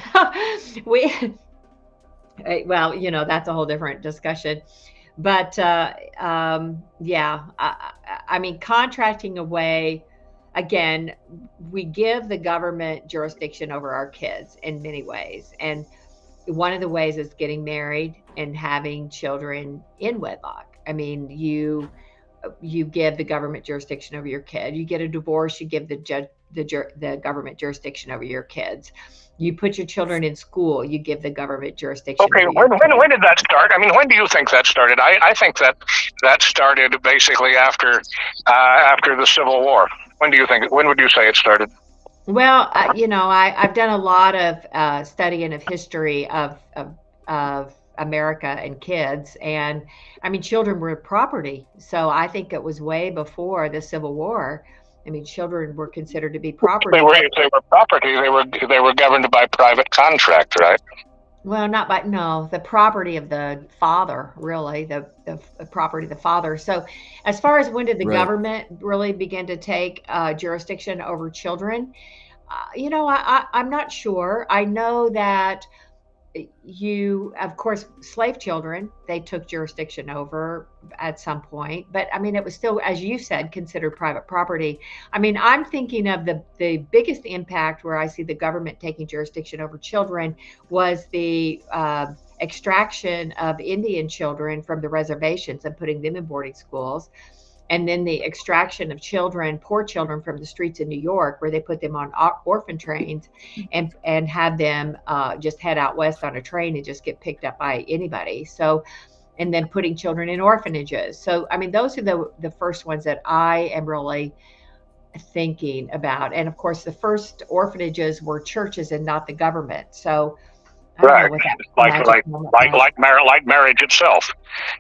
that's a whole different discussion. But yeah, I mean, contracting away, again, we give the government jurisdiction over our kids in many ways. And one of the ways is getting married and having children in wedlock. I mean, you give the government jurisdiction over your kid. You get a divorce, you give the government jurisdiction over your kids. You put your children in school, you give the government jurisdiction. Okay, when did that start? I mean, when do you think that started? I think that started basically after the Civil War. When would you say it started? Well, I've done a lot of studying of history of America and kids, and I mean, children were property. So I think it was way before the Civil War. I mean, children were considered to be property. If they were property, they were governed by private contract, right? Well, the property of the father, really, the property of the father. So as far as when did the government really begin to take jurisdiction over children, I'm not sure. I know that of course, slave children, they took jurisdiction over at some point, but I mean, it was still, as you said, considered private property. I mean, I'm thinking of the biggest impact where I see the government taking jurisdiction over children was the extraction of Indian children from the reservations and putting them in boarding schools. And then the extraction of poor children from the streets of New York, where they put them on orphan trains and had them just head out west on a train and just get picked up by anybody. So, and then putting children in orphanages. So, I mean, those are the first ones that I am really thinking about. And of course, the first orphanages were churches and not the government. So, Right, like marriage itself.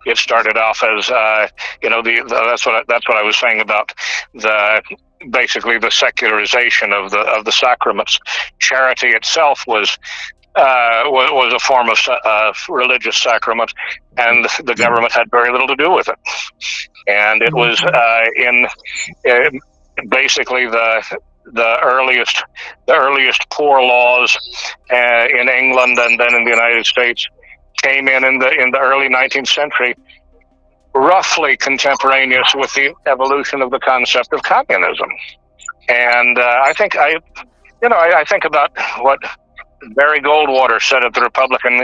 It started off as that's what I was saying about the basically the secularization of the sacraments. Charity itself was a form of religious sacrament, and the government had very little to do with it. And it was basically the earliest poor laws in England and then in the United States came in the early 19th century, roughly contemporaneous with the evolution of the concept of communism. And I think about what Barry Goldwater said at the Republican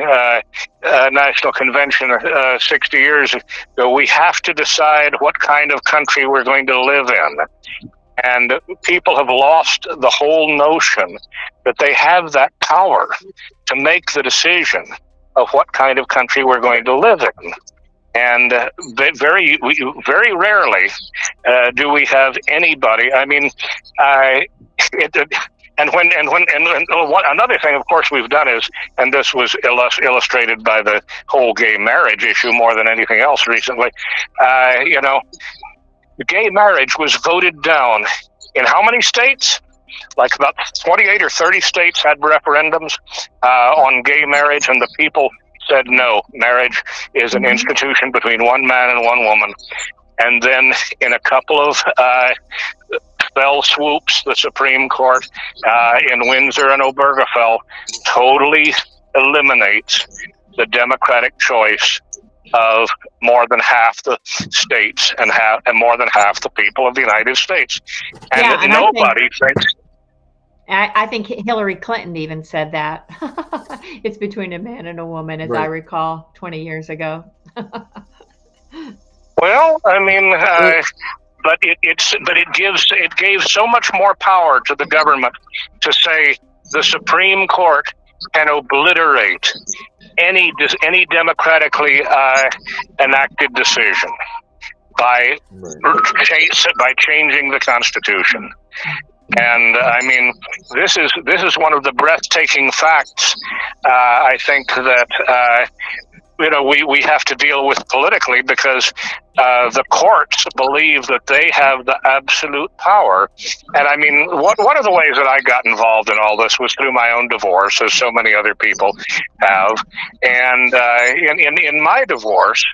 National Convention 60 years ago. We have to decide what kind of country we're going to live in. And people have lost the whole notion that they have that power to make the decision of what kind of country we're going to live in. And very rarely do we have anybody. I mean, another thing, of course, we've done is, and this was illustrated by the whole gay marriage issue more than anything else recently. Gay marriage was voted down in how many states? Like about 28 or 30 states had referendums on gay marriage, and the people said no, marriage is an institution between one man and one woman. And then in a couple of fell swoops, the Supreme Court in Windsor and Obergefell totally eliminates the democratic choice of more than half the states and more than half the people of the United States. And nobody thinks. I think Hillary Clinton even said that. It's between a man and a woman, as I recall, 20 years ago. Well, I mean, but it gave so much more power to the government to say the Supreme Court can obliterate any democratically enacted decision by changing the Constitution. And I mean, this is one of the breathtaking facts. I think that we have to deal with politically, because the courts believe that they have the absolute power. And I mean, one of the ways that I got involved in all this was through my own divorce, as so many other people have. And in my divorce,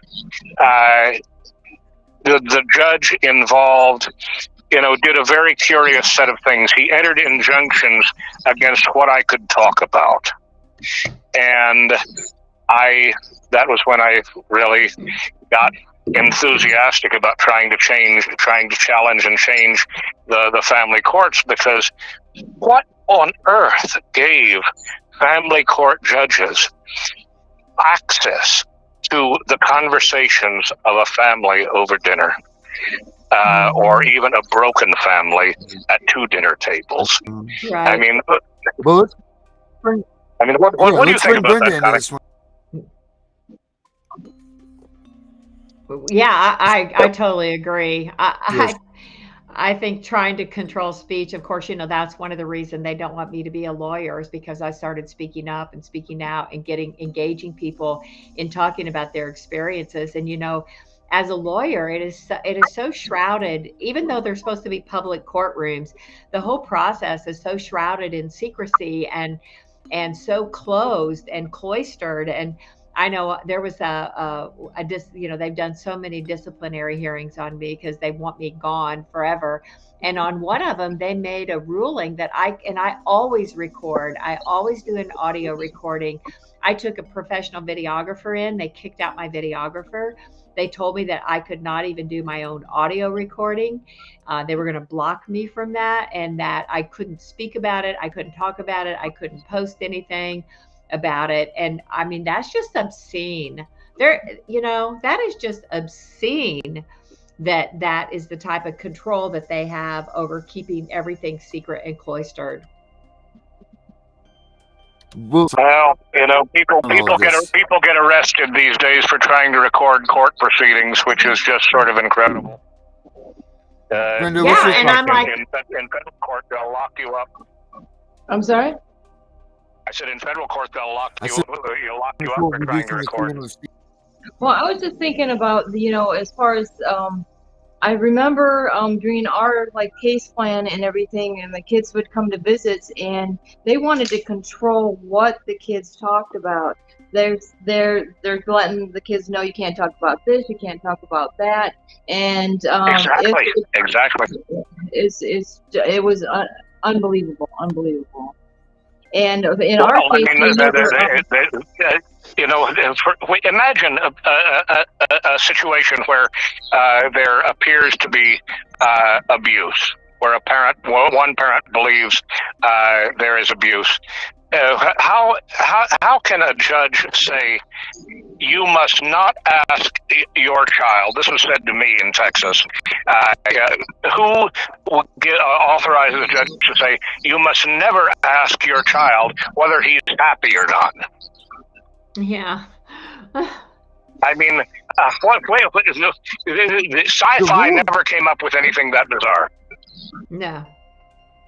the judge involved did a very curious set of things. He entered injunctions against what I could talk about. And that was when I really got enthusiastic about trying to challenge and change the family courts, because what on earth gave family court judges access to the conversations of a family over dinner? Or even a broken family at two dinner tables. Right. I mean, what do you think about that? Yeah, I totally agree. I think trying to control speech, of course, that's one of the reasons they don't want me to be a lawyer, is because I started speaking up and speaking out and engaging people in talking about their experiences. And as a lawyer, it is so shrouded, even though they're supposed to be public courtrooms, the whole process is so shrouded in secrecy and so closed and cloistered. And I know there was they've done so many disciplinary hearings on me because they want me gone forever. And on one of them, they made a ruling that I always record. I always do an audio recording. I took a professional videographer in. They kicked out my videographer. They told me that I could not even do my own audio recording. They were going to block me from that, and that I couldn't speak about it. I couldn't talk about it. I couldn't post anything about it. And I mean, that's just obscene. That is just obscene that is the type of control that they have over keeping everything secret and cloistered. Well, people get arrested these days for trying to record court proceedings, which is just sort of incredible. And I'm like, in federal court, they'll lock you up. I'm sorry? I said in federal court, they'll lock you up for trying to record. Well, I was just thinking about, as far as, I remember doing our like case plan and everything, and the kids would come to visits, and they wanted to control what the kids talked about. They're letting the kids know you can't talk about this, you can't talk about that, and Exactly. it was unbelievable. And in Well, our I case, mean, we never. imagine a situation where there appears to be abuse, where one parent believes there is abuse. How can a judge say you must not ask your child? This was said to me in Texas. Who authorizes a judge to say you must never ask your child whether he's happy or not? Yeah. I mean, sci-fi never came up with anything that bizarre. No.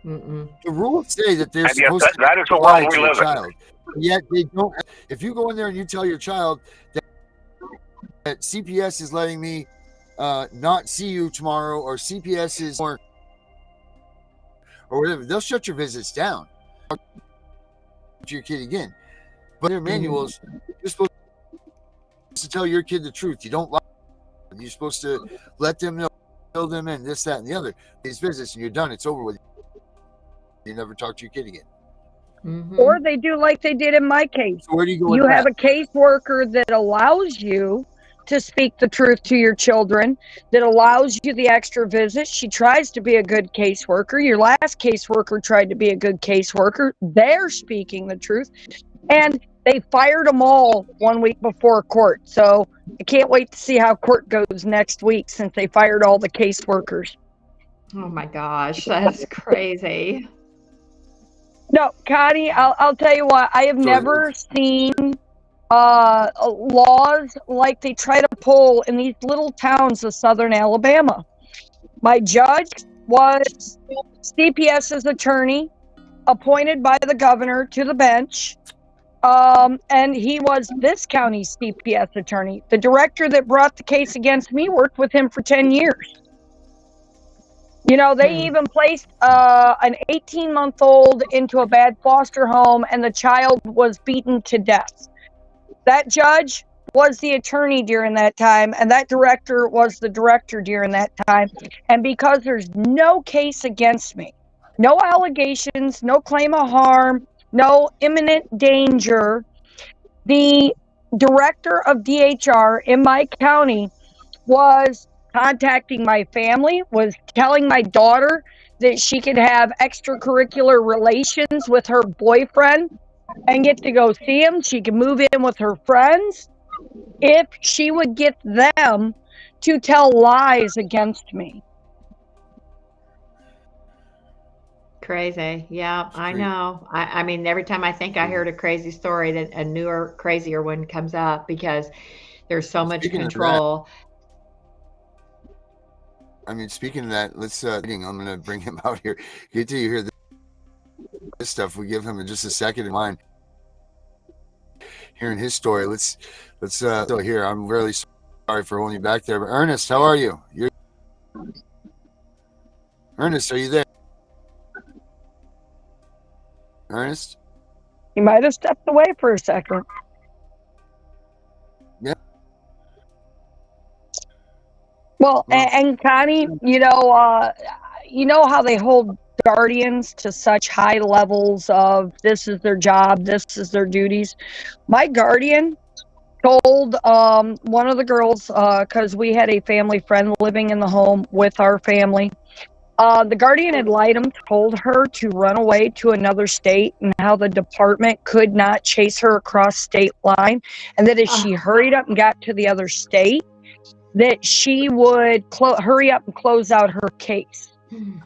Mm-mm. The rules say that they're And yet supposed to that is the lie world to we your live in. child. Yet they don't. If you go in there and you tell your child that CPS is letting me not see you tomorrow, or CPS is or whatever, they'll shut your visits down. To your kid again. But in their manuals, you're supposed to tell your kid the truth. You don't lie. You're supposed to let them know, fill them in, this, that, and the other. These visits, and you're done. It's over with. You never talk to your kid again. Or they do like they did in my case. So where do you go with You have that? a caseworker that allows you to speak the truth to your children, that allows you the extra visits. She tries to be a good caseworker. Your last caseworker tried to be a good caseworker. They're speaking the truth. And they fired them all 1 week before court. So I can't wait to see how court goes next week, since they fired all the caseworkers. Oh my gosh, that's crazy. No, Connie, I'll tell you what, I have never seen laws like they try to pull in these little towns of southern Alabama. My judge was CPS's attorney, appointed by the governor to the bench, and he was this county's CPS attorney. The director that brought the case against me worked with him for 10 years. You know, they even placed an 18-month-old into a bad foster home, and the child was beaten to death. That judge was the attorney during that time, and that director was the director during that time. And because there's no case against me, no allegations, no claim of harm, no imminent danger, the director of DHR in my county was contacting my family, was telling my daughter that she could have extracurricular relations with her boyfriend and get to go see him. She could move in with her friends if she would get them to tell lies against me. Crazy. Yeah, I know. I mean, every time I think I heard a crazy story, that a newer, crazier one comes up, because there's so much control. I mean, speaking of that, let's. I'm going to bring him out here. Get to hear this stuff. We give him in just a second in mind. Hearing his story, let's. Still here. I'm really sorry for holding you back there. But Ernest, how are you? Ernest, are you there? Ernest? He might have stepped away for a second. Yeah. Well, and Connie, you know how they hold guardians to such high levels of this is their job, this is their duties. My guardian told one of the girls, because we had a family friend living in the home with our family. The guardian ad litem told her to run away to another state, and how the department could not chase her across state line, and that if she hurried up and got to the other state, that she would hurry up and close out her case.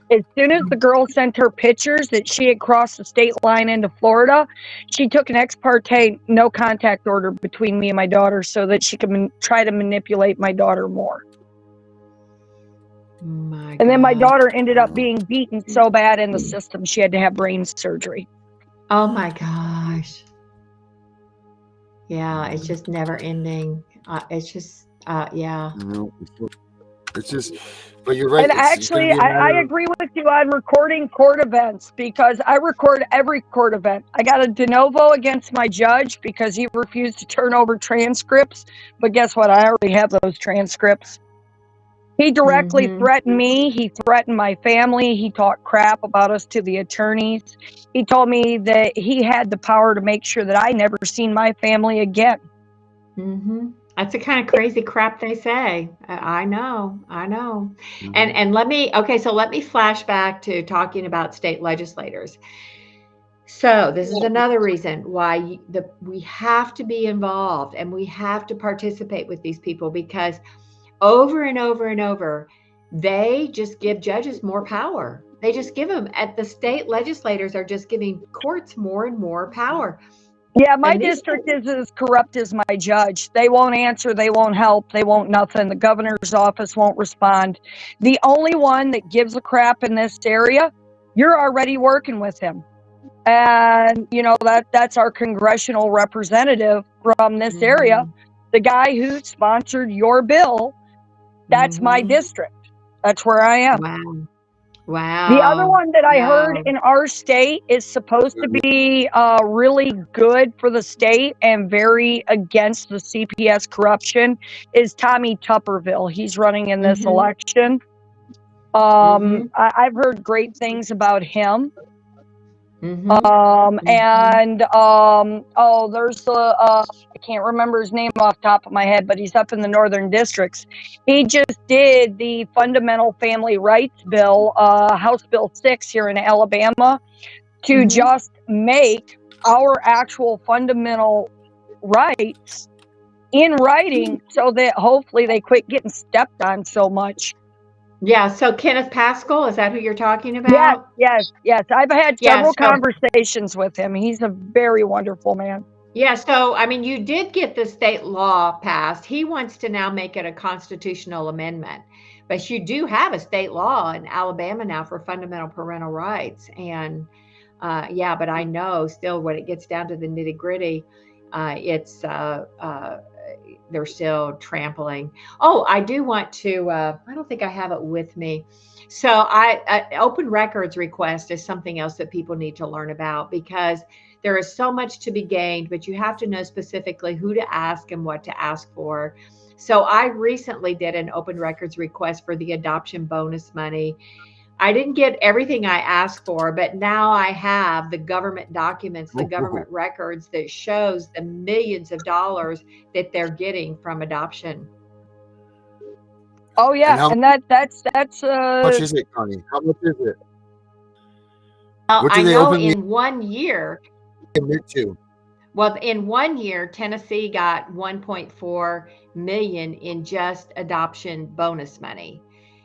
As soon as the girl sent her pictures that she had crossed the state line into Florida, she took an ex parte no contact order between me and my daughter, so that she could try to manipulate my daughter more. And then my daughter ended up being beaten so bad in the system, she had to have brain surgery. Oh my gosh. Yeah, it's just never ending. It's just, yeah. It's just, but you're right. And It's going to actually, be a I matter of, agree with you on recording court events because I record every court event. I got a de novo against my judge because he refused to turn over transcripts. But guess what? I already have those transcripts. He directly threatened me. He threatened my family. He talked crap about us to the attorneys. He told me that he had the power to make sure that I never seen my family again. That's the kind of crazy crap they say. I know. And let me flash back to talking about state legislators. So this is another reason why we have to be involved and we have to participate with these people, because over and over and over, they just give judges more power. They just give them, at the state legislators are just giving courts more and more power. Yeah, my district is as corrupt as my judge. They won't answer, they won't help, they won't nothing. The governor's office won't respond. The only one that gives a crap in this area, you're already working with him. And you know that's our congressional representative from this area. The guy who sponsored your bill, that's my district. That's where I am. Wow. The other one that I heard in our state is supposed to be really good for the state and very against the CPS corruption is Tommy Tupperville. He's running in this election. I've heard great things about him. There's I can't remember his name off the top of my head, but he's up in the northern districts. He just did the fundamental family rights bill, House Bill 6 here in Alabama, to just make our actual fundamental rights in writing so that hopefully they quit getting stepped on so much. Yeah, so Kenneth Pascal, is that who you're talking about? Yes. I've had several conversations with him. He's a very wonderful man. Yeah, so, I mean, you did get the state law passed. He wants to now make it a constitutional amendment. But you do have a state law in Alabama now for fundamental parental rights. And but I know still when it gets down to the nitty gritty, they're still trampling. Oh, I do want to, I don't think I have it with me. So open records request is something else that people need to learn about, because there is so much to be gained, but you have to know specifically who to ask and what to ask for. So I recently did an open records request for the adoption bonus money. I didn't get everything I asked for, but now I have the government documents, the government records that shows the millions of dollars that they're getting from adoption. Oh yeah, and that's how much is it, Connie? How much is it? What do they know in 1 year. Commit to? Well, in 1 year, Tennessee got 1.4 million in just adoption bonus money.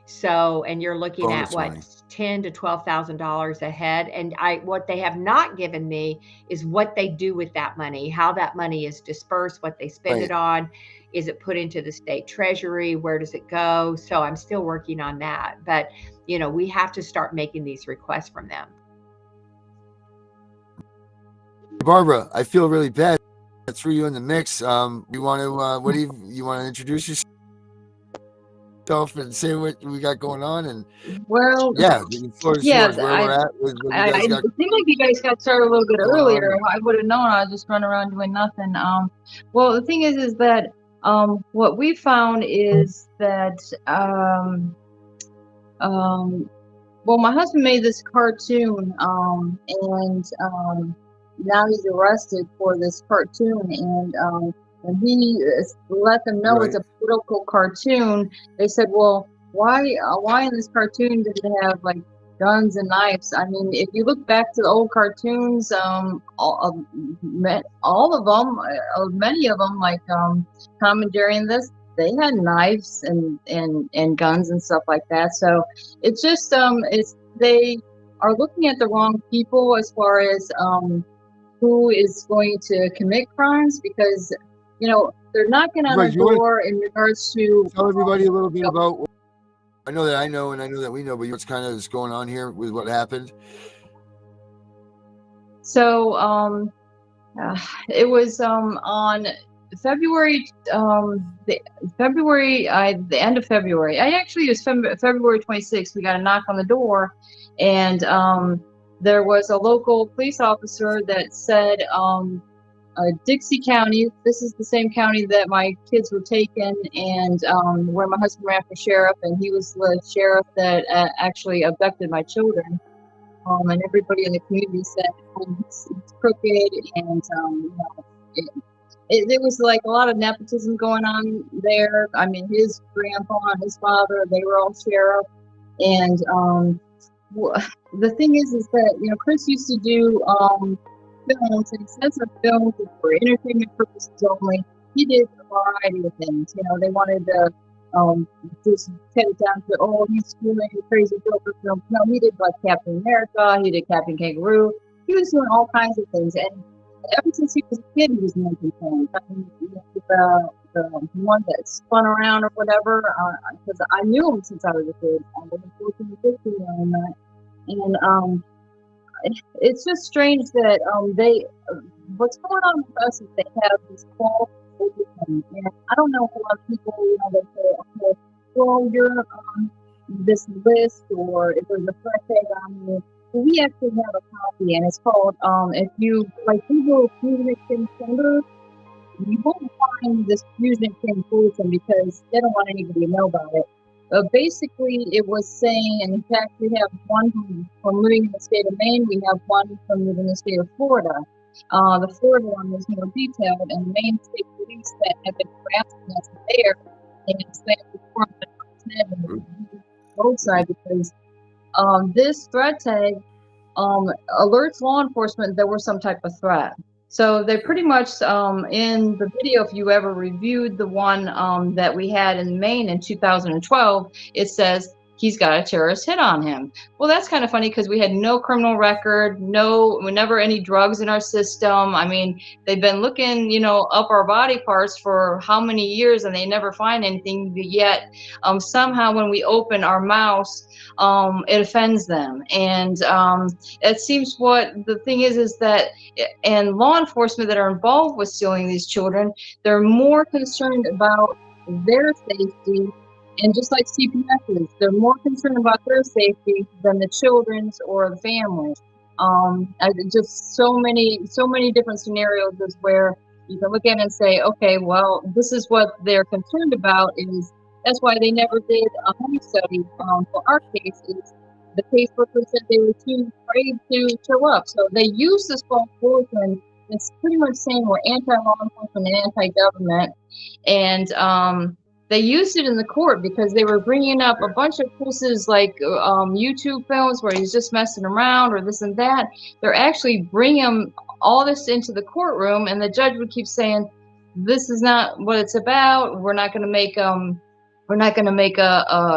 So, and you're looking at what, $10,000 to $12,000 a head. And what they have not given me is what they do with that money, how that money is dispersed, what they spend it on. Is it put into the state treasury? Where does it go? So I'm still working on that. But, you know, we have to start making these requests from them. Barbara, I feel really bad. I threw you in the mix. You want to, what do you want to introduce yourself and say what we got going on? And the floor is yours. Where we're at. It seemed like you guys got started a little bit earlier. I would have known. I was just running around doing nothing. Well, the thing is that what we found is that well, my husband made this cartoon, and now he's arrested for this cartoon, and he let them know it's a political cartoon. They said, well, why in this cartoon does it have like guns and knives? I mean, if you look back to the old cartoons, all of them, many of them, like Commandeering this, they had knives and guns and stuff like that. So it's just they are looking at the wrong people as far as who is going to commit crimes, because they're knocking on the door in regards to. Tell everybody a little bit about. I know that I know, and I know that we know, but what's kind of going on here with what happened? So it was on February, the end of February. I actually, it was February 26th. We got a knock on the door, and there was a local police officer that said, Dixie County. This is the same county that my kids were taken, and where my husband ran for sheriff, and he was the sheriff that actually abducted my children. And everybody in the community said he's crooked, and it was like a lot of nepotism going on there. I mean, his grandpa and his father, they were all sheriff, and the thing is that Chris used to do films, and instead of films for entertainment purposes only, he did a variety of things. They wanted to just cut it down to, oh, he's doing a crazy Joker film. No, he did like Captain America, he did Captain Kangaroo. He was doing all kinds of things, and ever since he was a kid, he was making films. I mean, the one that spun around or whatever, because I knew him since I was a kid. I was 14 or 15 on that, and it's just strange that what's going on with us is they have this false religion. And I don't know, a lot of people, they say, okay, well, you're on this list, or if there's a threat tag on you. So we actually have a copy, and it's called, if you Google Fusion Chamber, you won't find this Fusion bulletin because they don't want anybody to know about it. Basically, it was saying, and in fact, we have one from living in the state of Maine, we have one from living in the state of Florida. The Florida one was more detailed, and Maine State Police that have been harassing us there, and it's been roadside because this threat tag alerts law enforcement there was some type of threat. So they pretty much, in the video, if you ever reviewed the one that we had in Maine in 2012, it says he's got a terrorist hit on him. Well, that's kind of funny because we had no criminal record, never any drugs in our system. I mean, they've been looking, up our body parts for how many years, and they never find anything. Yet somehow when we open our mouths, it offends them. And it seems what the thing is that, and law enforcement that are involved with stealing these children, they're more concerned about their safety. And just like CPS is, they're more concerned about their safety than the children's or the families. Just so many different scenarios is where you can look at it and say, okay, well, this is what they're concerned about. That's why they never did a home study for our cases. The caseworker said they were too afraid to show up. So they used this false bulletin. It's pretty much saying we're anti-law enforcement and anti-government. And they used it in the court because they were bringing up a bunch of cases like YouTube films where he's just messing around or this and that. They're actually bringing all this into the courtroom, and the judge would keep saying, this is not what it's about. We're not going to make a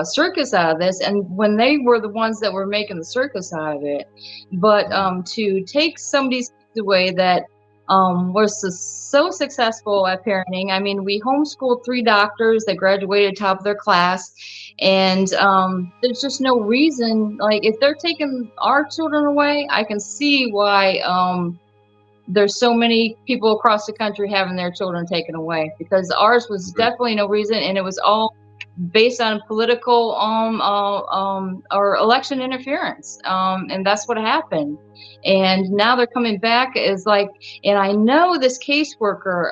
circus out of this. And when they were the ones that were making the circus out of it, but to take somebody's kids away that was so successful at parenting. I mean, we homeschooled 3 doctors that graduated top of their class, and there's just no reason, like, if they're taking our children away, I can see why there's so many people across the country having their children taken away, because ours was definitely no reason, and it was all based on political or election interference, and that's what happened. And now they're coming back as like, and I know this caseworker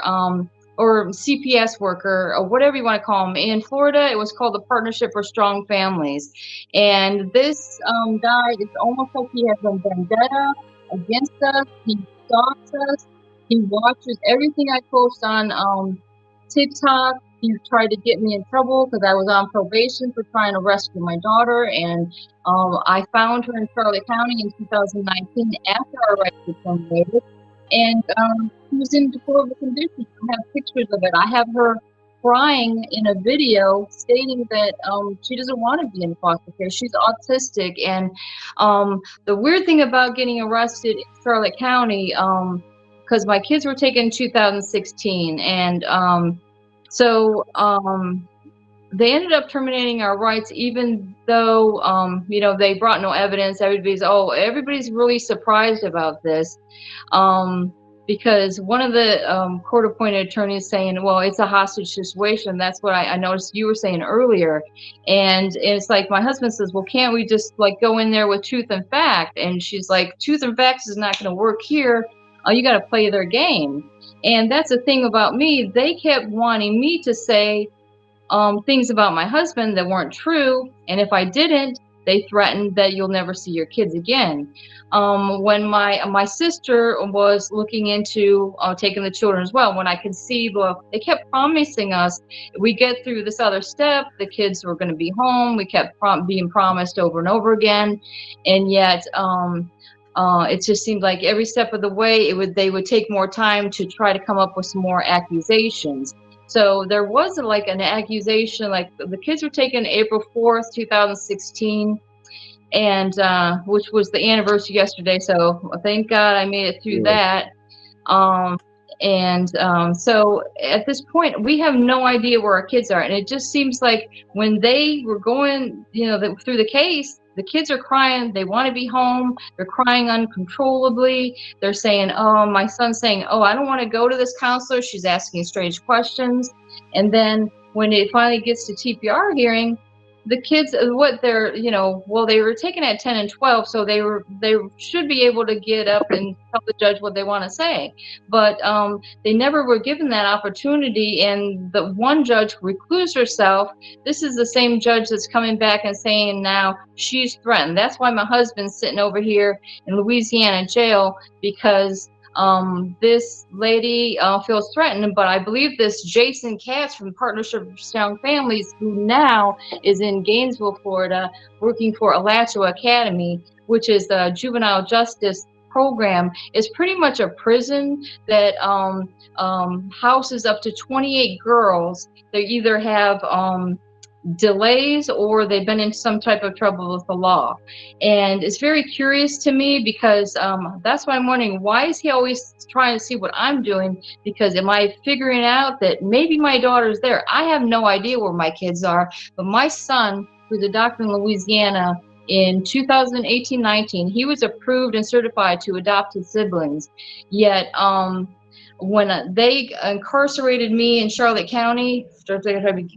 or CPS worker or whatever you want to call them in Florida, it was called the Partnership for Strong Families, and this guy, it's almost like he has a vendetta against us. He stalks us. He watches everything I post on TikTok. He tried to get me in trouble because I was on probation for trying to rescue my daughter, and I found her in Charlotte County in 2019 after our rights were terminated, and she was in deplorable condition. I have pictures of it. I have her crying in a video stating that she doesn't want to be in foster care. She's autistic, and the weird thing about getting arrested in Charlotte County, because my kids were taken in 2016, and so they ended up terminating our rights, even though they brought no evidence. Everybody's really surprised about this. because one of the court-appointed attorneys saying, well, it's a hostage situation. That's what I noticed you were saying earlier. And it's like my husband says, well, can't we just like go in there with truth and fact? And she's like, truth and facts is not going to work here. You got to play their game. And that's the thing about me. They kept wanting me to say things about my husband that weren't true. And if I didn't, they threatened that you'll never see your kids again. When my sister was looking into taking the children as well, when I could see, well, they kept promising us, we get through this other step, the kids were going to be home. We kept being promised over and over again. And yet, it just seemed like every step of the way, they would take more time to try to come up with some more accusations. So there was like an accusation, like the kids were taken April 4th, 2016, and which was the anniversary yesterday. So thank God I made it through that. So at this point, we have no idea where our kids are. And it just seems like when they were going, through the case, the kids are crying. They want to be home. They're crying uncontrollably. They're saying, oh, my son's saying, oh, I don't want to go to this counselor. She's asking strange questions. And then when it finally gets to TPR hearing, the kids, they were taken at 10 and 12, so they should be able to get up and tell the judge what they want to say. But they never were given that opportunity, and the one judge recused herself. This is the same judge that's coming back and saying now she's threatened. That's why my husband's sitting over here in Louisiana jail, because this lady feels threatened. But I believe this Jason Katz from Partnership for Strong Families, who now is in Gainesville, Florida, working for Alachua Academy, which is the juvenile justice program, is pretty much a prison that houses up to 28 girls. They either have delays or they've been in some type of trouble with the law. And it's very curious to me, because that's why I'm wondering, why is he always trying to see what I'm doing? Because am I figuring out that maybe my daughter's there? I have no idea where my kids are, but my son, who's a doctor in Louisiana, in 2018-19, he was approved and certified to adopt his siblings. Yet when they incarcerated me in Charlotte County,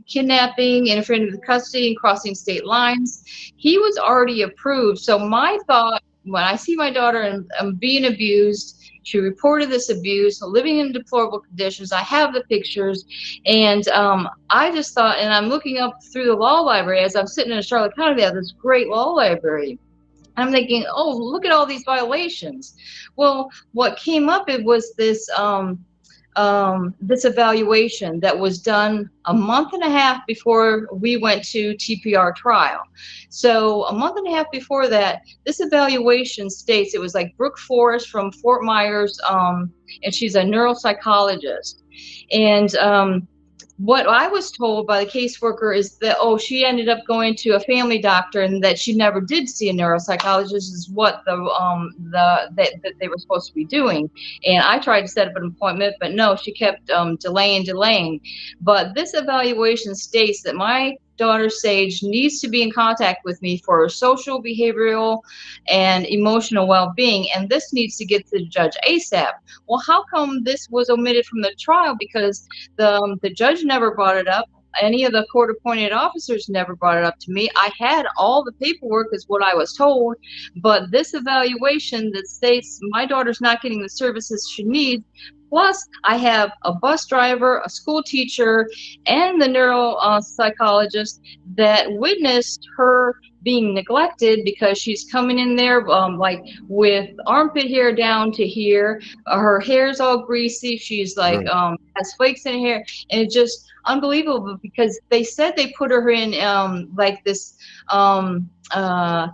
kidnapping, interfering with custody, and crossing state lines, he was already approved. So my thought, when I see my daughter and being abused, she reported this abuse, living in deplorable conditions. I have the pictures, and I just thought, and I'm looking up through the law library as I'm sitting in Charlotte County. They have this great law library. I'm thinking, oh, look at all these violations. Well, what came up, it was this this evaluation that was done a month and a half before we went to TPR trial. So a month and a half before that, this evaluation states, it was like Brooke Forrest from Fort Myers, and she's a neuropsychologist. And what I was told by the caseworker is that, oh, she ended up going to a family doctor and that she never did see a neuropsychologist, is what that they were supposed to be doing. And I tried to set up an appointment, but no, she kept delaying. But this evaluation states that my daughter Sage needs to be in contact with me for her social, behavioral, and emotional well-being, and this needs to get to the judge ASAP. Well, how come this was omitted from the trial? Because the judge never brought it up. Any of the court-appointed officers never brought it up to me. I had all the paperwork, is what I was told, but this evaluation that states my daughter's not getting the services she needs. Plus, I have a bus driver, a school teacher, and the neuropsychologist that witnessed her being neglected, because she's coming in there like with armpit hair down to here. Her hair's all greasy. She's like has flakes in her hair, and it's just unbelievable, because they said they put her in like this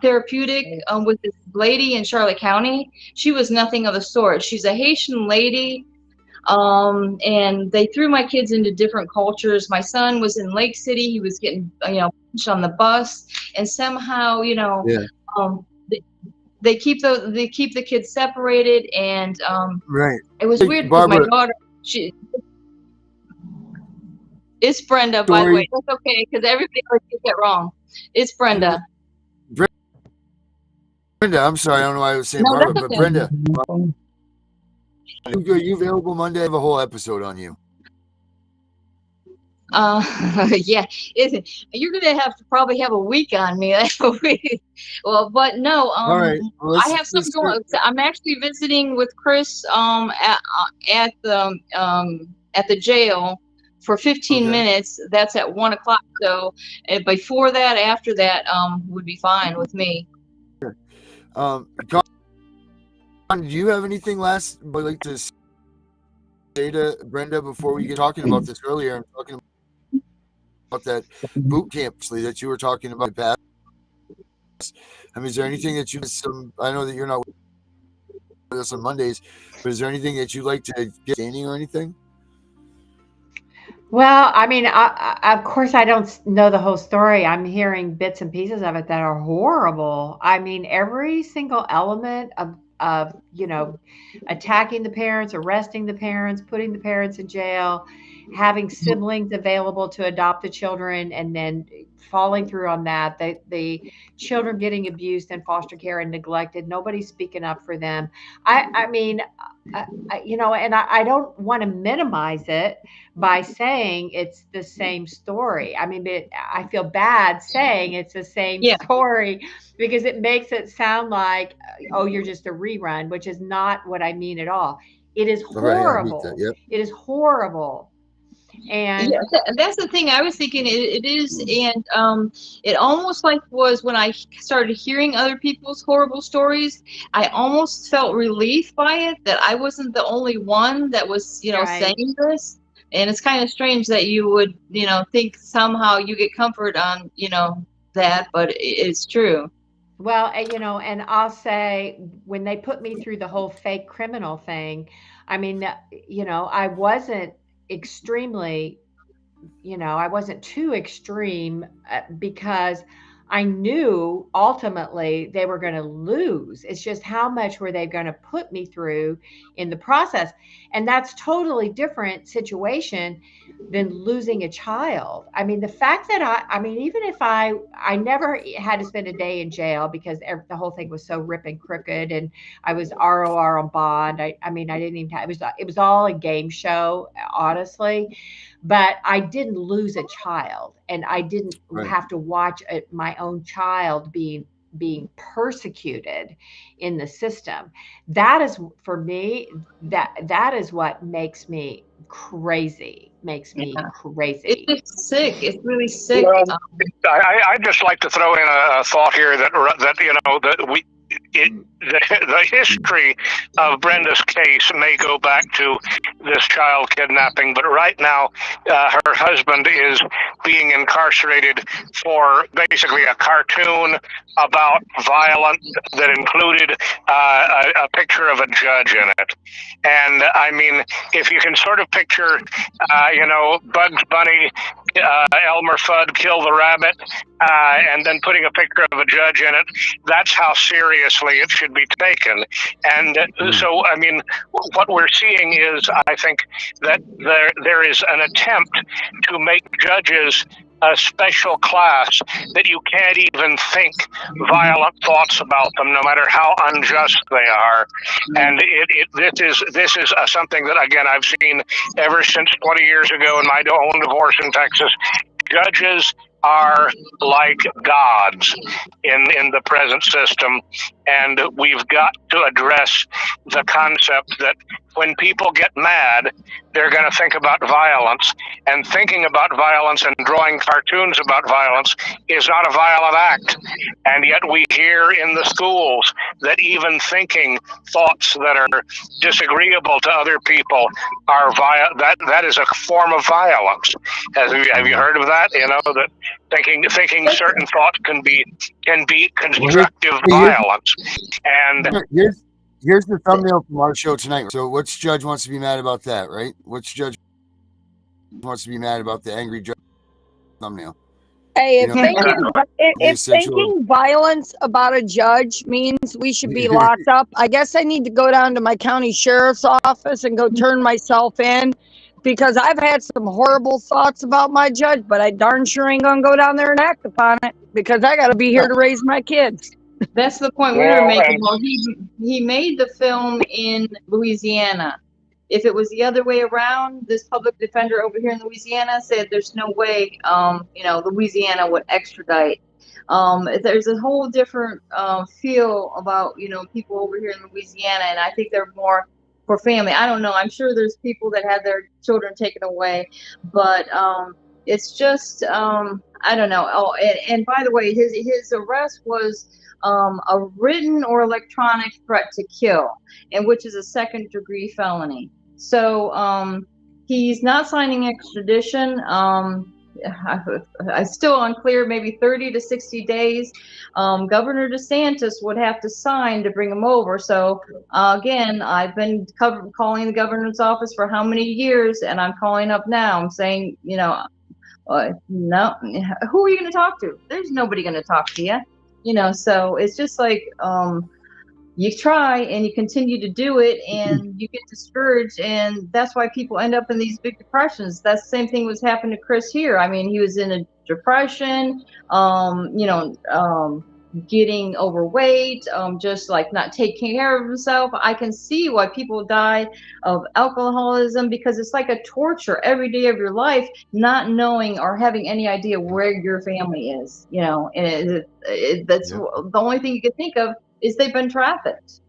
therapeutic with this lady in Charlotte County. She was nothing of the sort. She's a Haitian lady. And they threw my kids into different cultures. My son was in Lake City. He was getting, punched on the bus, and somehow, they keep the kids separated. And it was weird, because my daughter, it's Brenda, by the way. That's okay, because everybody always gets it wrong. It's Brenda. Brenda, I'm sorry, I don't know why I was saying Barbara, but Brenda. Are you available Monday? I have a whole episode on you. Yeah, you're gonna have to probably have a week on me. Well, but no, All right. Well, I have something going. I'm actually visiting with Chris at the jail for 15 minutes. That's at 1 o'clock. So before that, after that, would be fine with me. John, do you have anything last I'd like to say to Brenda before we get talking about this earlier? I'm talking about that boot camp that you were talking about in the past. I mean, is there anything that I know that you're not with us on Mondays, but is there anything that you'd like to get standing or anything? Well, I mean, of course, I don't know the whole story. I'm hearing bits and pieces of it that are horrible. I mean, every single element of attacking the parents, arresting the parents, putting the parents in jail, having siblings available to adopt the children, and then falling through on that. The children getting abused in foster care and neglected. Nobody's speaking up for them. I mean, and I don't want to minimize it by saying it's the same story. I mean, I feel bad saying it's the same story because it makes it sound like, oh, you're just a rerun, which is not what I mean at all. It is horrible. Right, yep. It is horrible. And that's the thing I was thinking. It is, and it almost like was when I started hearing other people's horrible stories. I almost felt relief by it that I wasn't the only one that was, saying this. And it's kind of strange that you would, think somehow you get comfort on, that, but it's true. Well, and I'll say when they put me through the whole fake criminal thing, I mean, I wasn't extremely, I wasn't too extreme because I knew ultimately they were going to lose. It's just how much were they going to put me through in the process? And that's totally different situation than losing a child. I mean, the fact that I mean, even if I never had to spend a day in jail because the whole thing was so rip and crooked and I was ROR on bond. I mean, I didn't even have, it was all a game show, honestly. But I didn't lose a child, and I didn't have to watch my own child being persecuted in the system. That is, for me, that is what makes me crazy. It's sick. It's really sick. Well, I'd just like to throw in a thought here that the history of Brenda's case may go back to this child kidnapping, but right now her husband is being incarcerated for basically a cartoon about violence that included a picture of a judge in it. And I mean, if you can sort of picture, Bugs Bunny, Elmer Fudd kill the rabbit, and then putting a picture of a judge in it, that's how seriously it should be taken. And so, I mean, what we're seeing is, I think, that there is an attempt to make judges a special class that you can't even think violent thoughts about them, no matter how unjust they are. And this is something that, again, I've seen ever since 20 years ago in my own divorce in Texas. Judges are like gods in the present system, and we've got to address the concept that when people get mad, they're going to think about violence, and thinking about violence and drawing cartoons about violence is not a violent act. And yet we hear in the schools that even thinking thoughts that are disagreeable to other people are that is a form of violence. Have you heard of that? That thinking certain thoughts can be constructive violence. And here's the thumbnail from our show tonight. So which judge wants to be mad about that, right? Which judge wants to be mad about the angry judge thumbnail? Hey, if thinking violence about a judge means we should be locked up, I guess I need to go down to my county sheriff's office and go turn myself in, because I've had some horrible thoughts about my judge, but I darn sure ain't gonna go down there and act upon it because I got to be here to raise my kids. That's the point we were making. Well, he made the film in Louisiana, If it was the other way around, this public defender over here in Louisiana said there's no way, Louisiana would extradite. There's a whole different feel about, people over here in Louisiana, and I think they're more for family. I don't know. I'm sure there's people that had their children taken away, but it's just I don't know. Oh, and by the way, his arrest was a written or electronic threat to kill, and which is a second-degree felony. So he's not signing extradition. I still unclear, maybe 30 to 60 days. Governor DeSantis would have to sign to bring him over. So again, I've been calling the governor's office for how many years, and I'm calling up now. I'm saying, no, who are you going to talk to? There's nobody going to talk to you. So it's just like, you try and you continue to do it and you get discouraged, and that's why people end up in these big depressions. That's the same thing was happening to Chris here. I mean, he was in a depression, getting overweight, just like not taking care of himself. I can see why people die of alcoholism, because it's like a torture every day of your life, not knowing or having any idea where your family is, and that's the only thing you can think of is they've been trafficked.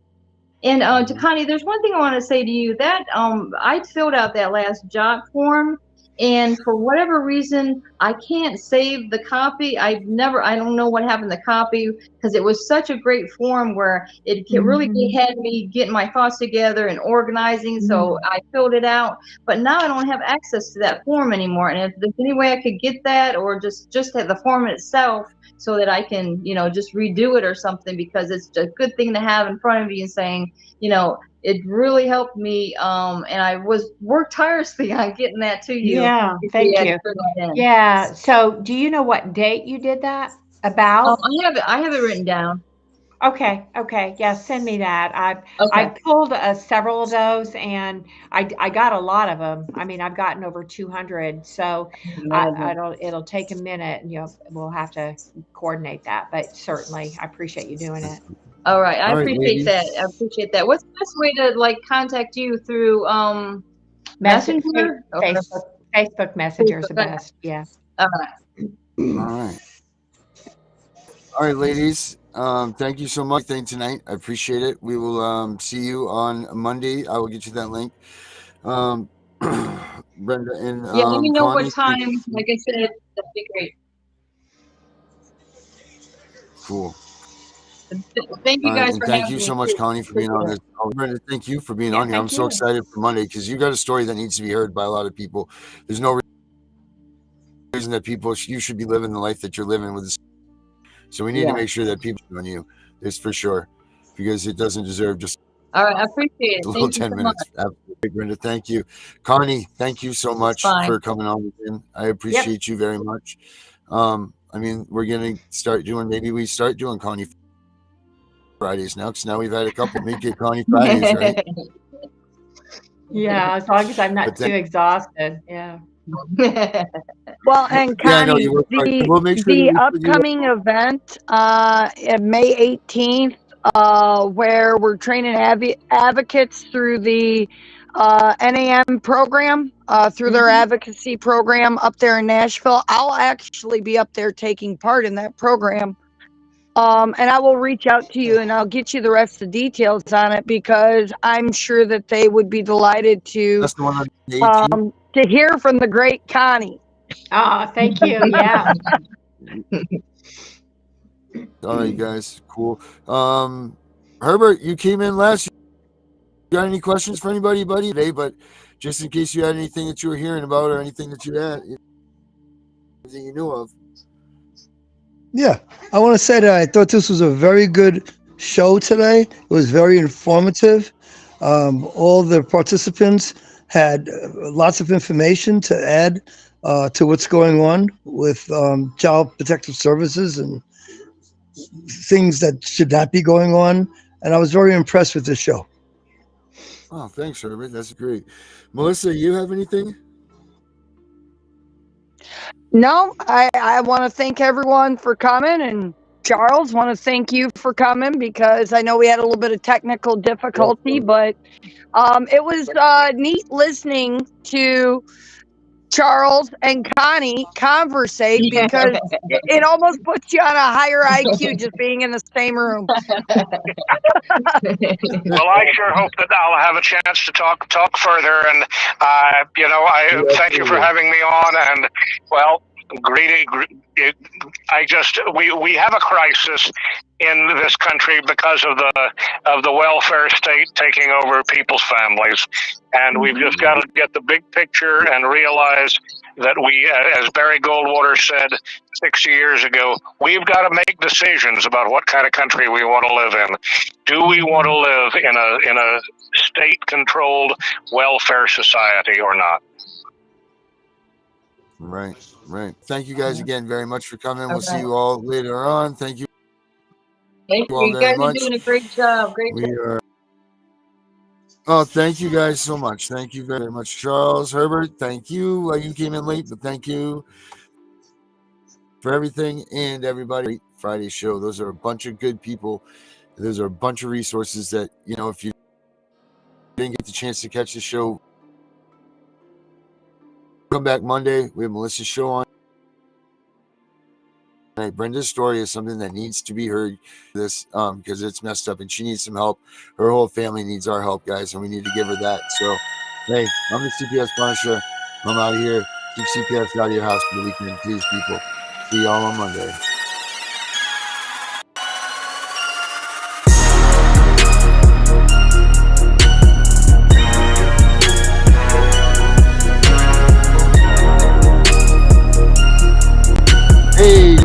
And to Connie, there's one thing I want to say to you that I filled out that last job form, and for whatever reason, I can't save the copy. I don't know what happened to the copy, because it was such a great form where it really had me getting my thoughts together and organizing. So I filled it out, but now I don't have access to that form anymore. And if there's any way I could get that, or just have the form itself, so that I can, just redo it or something, because it's a good thing to have in front of you and saying, it really helped me. And I worked tirelessly on getting that to you. Yeah, thank you. Yeah. So do you know what date you did that about? I have it written down. Okay. Yeah, send me that. I pulled several of those, and I got a lot of them. I mean, I've gotten over 200. So it'll take a minute, and we'll have to coordinate that. But certainly, I appreciate you doing it. All right, I appreciate that. I appreciate that. What's the best way to contact you through Messenger? Facebook Messenger is the best. Yeah. All right. All right, ladies. Thank you so much for tonight. I appreciate it. We will see you on Monday. I will get you that link. Brenda and let me know Connie, what time. Like I said, that'd be great. Cool. Thank you guys for having me. Thank you so much, Connie, for being on this. Brenda, thank you for being on here. I'm so excited for Monday, because you got a story that needs to be heard by a lot of people. There's no reason that you should be living the life that you're living with this. So we need to make sure that people on you is for sure, because it doesn't deserve just. All right, I appreciate it. A little 10 minutes. Absolutely, Brenda. Thank you, Connie. Thank you so much for coming on again. I appreciate you very much. I mean, we're gonna start doing. Maybe we start doing Connie Fridays now, because now we've had a couple make it Connie Fridays, right? Yeah, as long as I'm not too exhausted. Yeah. Well, and Connie, the upcoming event May 18th, where we're training advocates through the NAM program, through their advocacy program up there in Nashville. I'll actually be up there taking part in that program. And I will reach out to you and I'll get you the rest of the details on it, because I'm sure that they would be delighted to hear from the great Connie. Thank you. Yeah. All right, guys. Cool. Herbert, you came in last. You got any questions for anybody, buddy, today? But just in case you had anything that you were hearing about, or anything that you had, anything you knew of. Yeah, I want to say that I thought this was a very good show today. It was very informative. All the participants had lots of information to add to what's going on with Child Protective Services and things that should not be going on. And I was very impressed with this show. Oh, thanks, Herbert. That's great. Melissa, you have anything? No, I want to thank everyone for coming, and Charles, want to thank you for coming because I know we had a little bit of technical difficulty, but it was neat listening to Charles and Connie conversate because it almost puts you on a higher IQ just being in the same room. Well, I sure hope that I'll have a chance to talk further, and I thank you for having me on. And well, we have a crisis in this country because of the welfare state taking over people's families, and we've just got to get the big picture and realize that we, as Barry Goldwater said 60 years ago, we've got to make decisions about what kind of country we want to live in. Do we want to live in a state-controlled welfare society or not? Right. Thank you guys again very much for coming. We'll see you all later on. Thank you. Thank you. You guys are doing a great job. Great job. Oh, thank you guys so much. Thank you very much, Charles, Herbert. Thank you. You came in late, but thank you for everything and everybody. Friday show. Those are a bunch of good people. Those are a bunch of resources that, if you didn't get the chance to catch the show, come back Monday. We have Melissa's show on. Brenda's story is something that needs to be heard because it's messed up and she needs some help. Her whole family needs our help, guys, and we need to give her that. So, hey, I'm the CPS Punisher. I'm out of here. Keep CPS out of your house for the weekend, please, people. See y'all on Monday. Hey,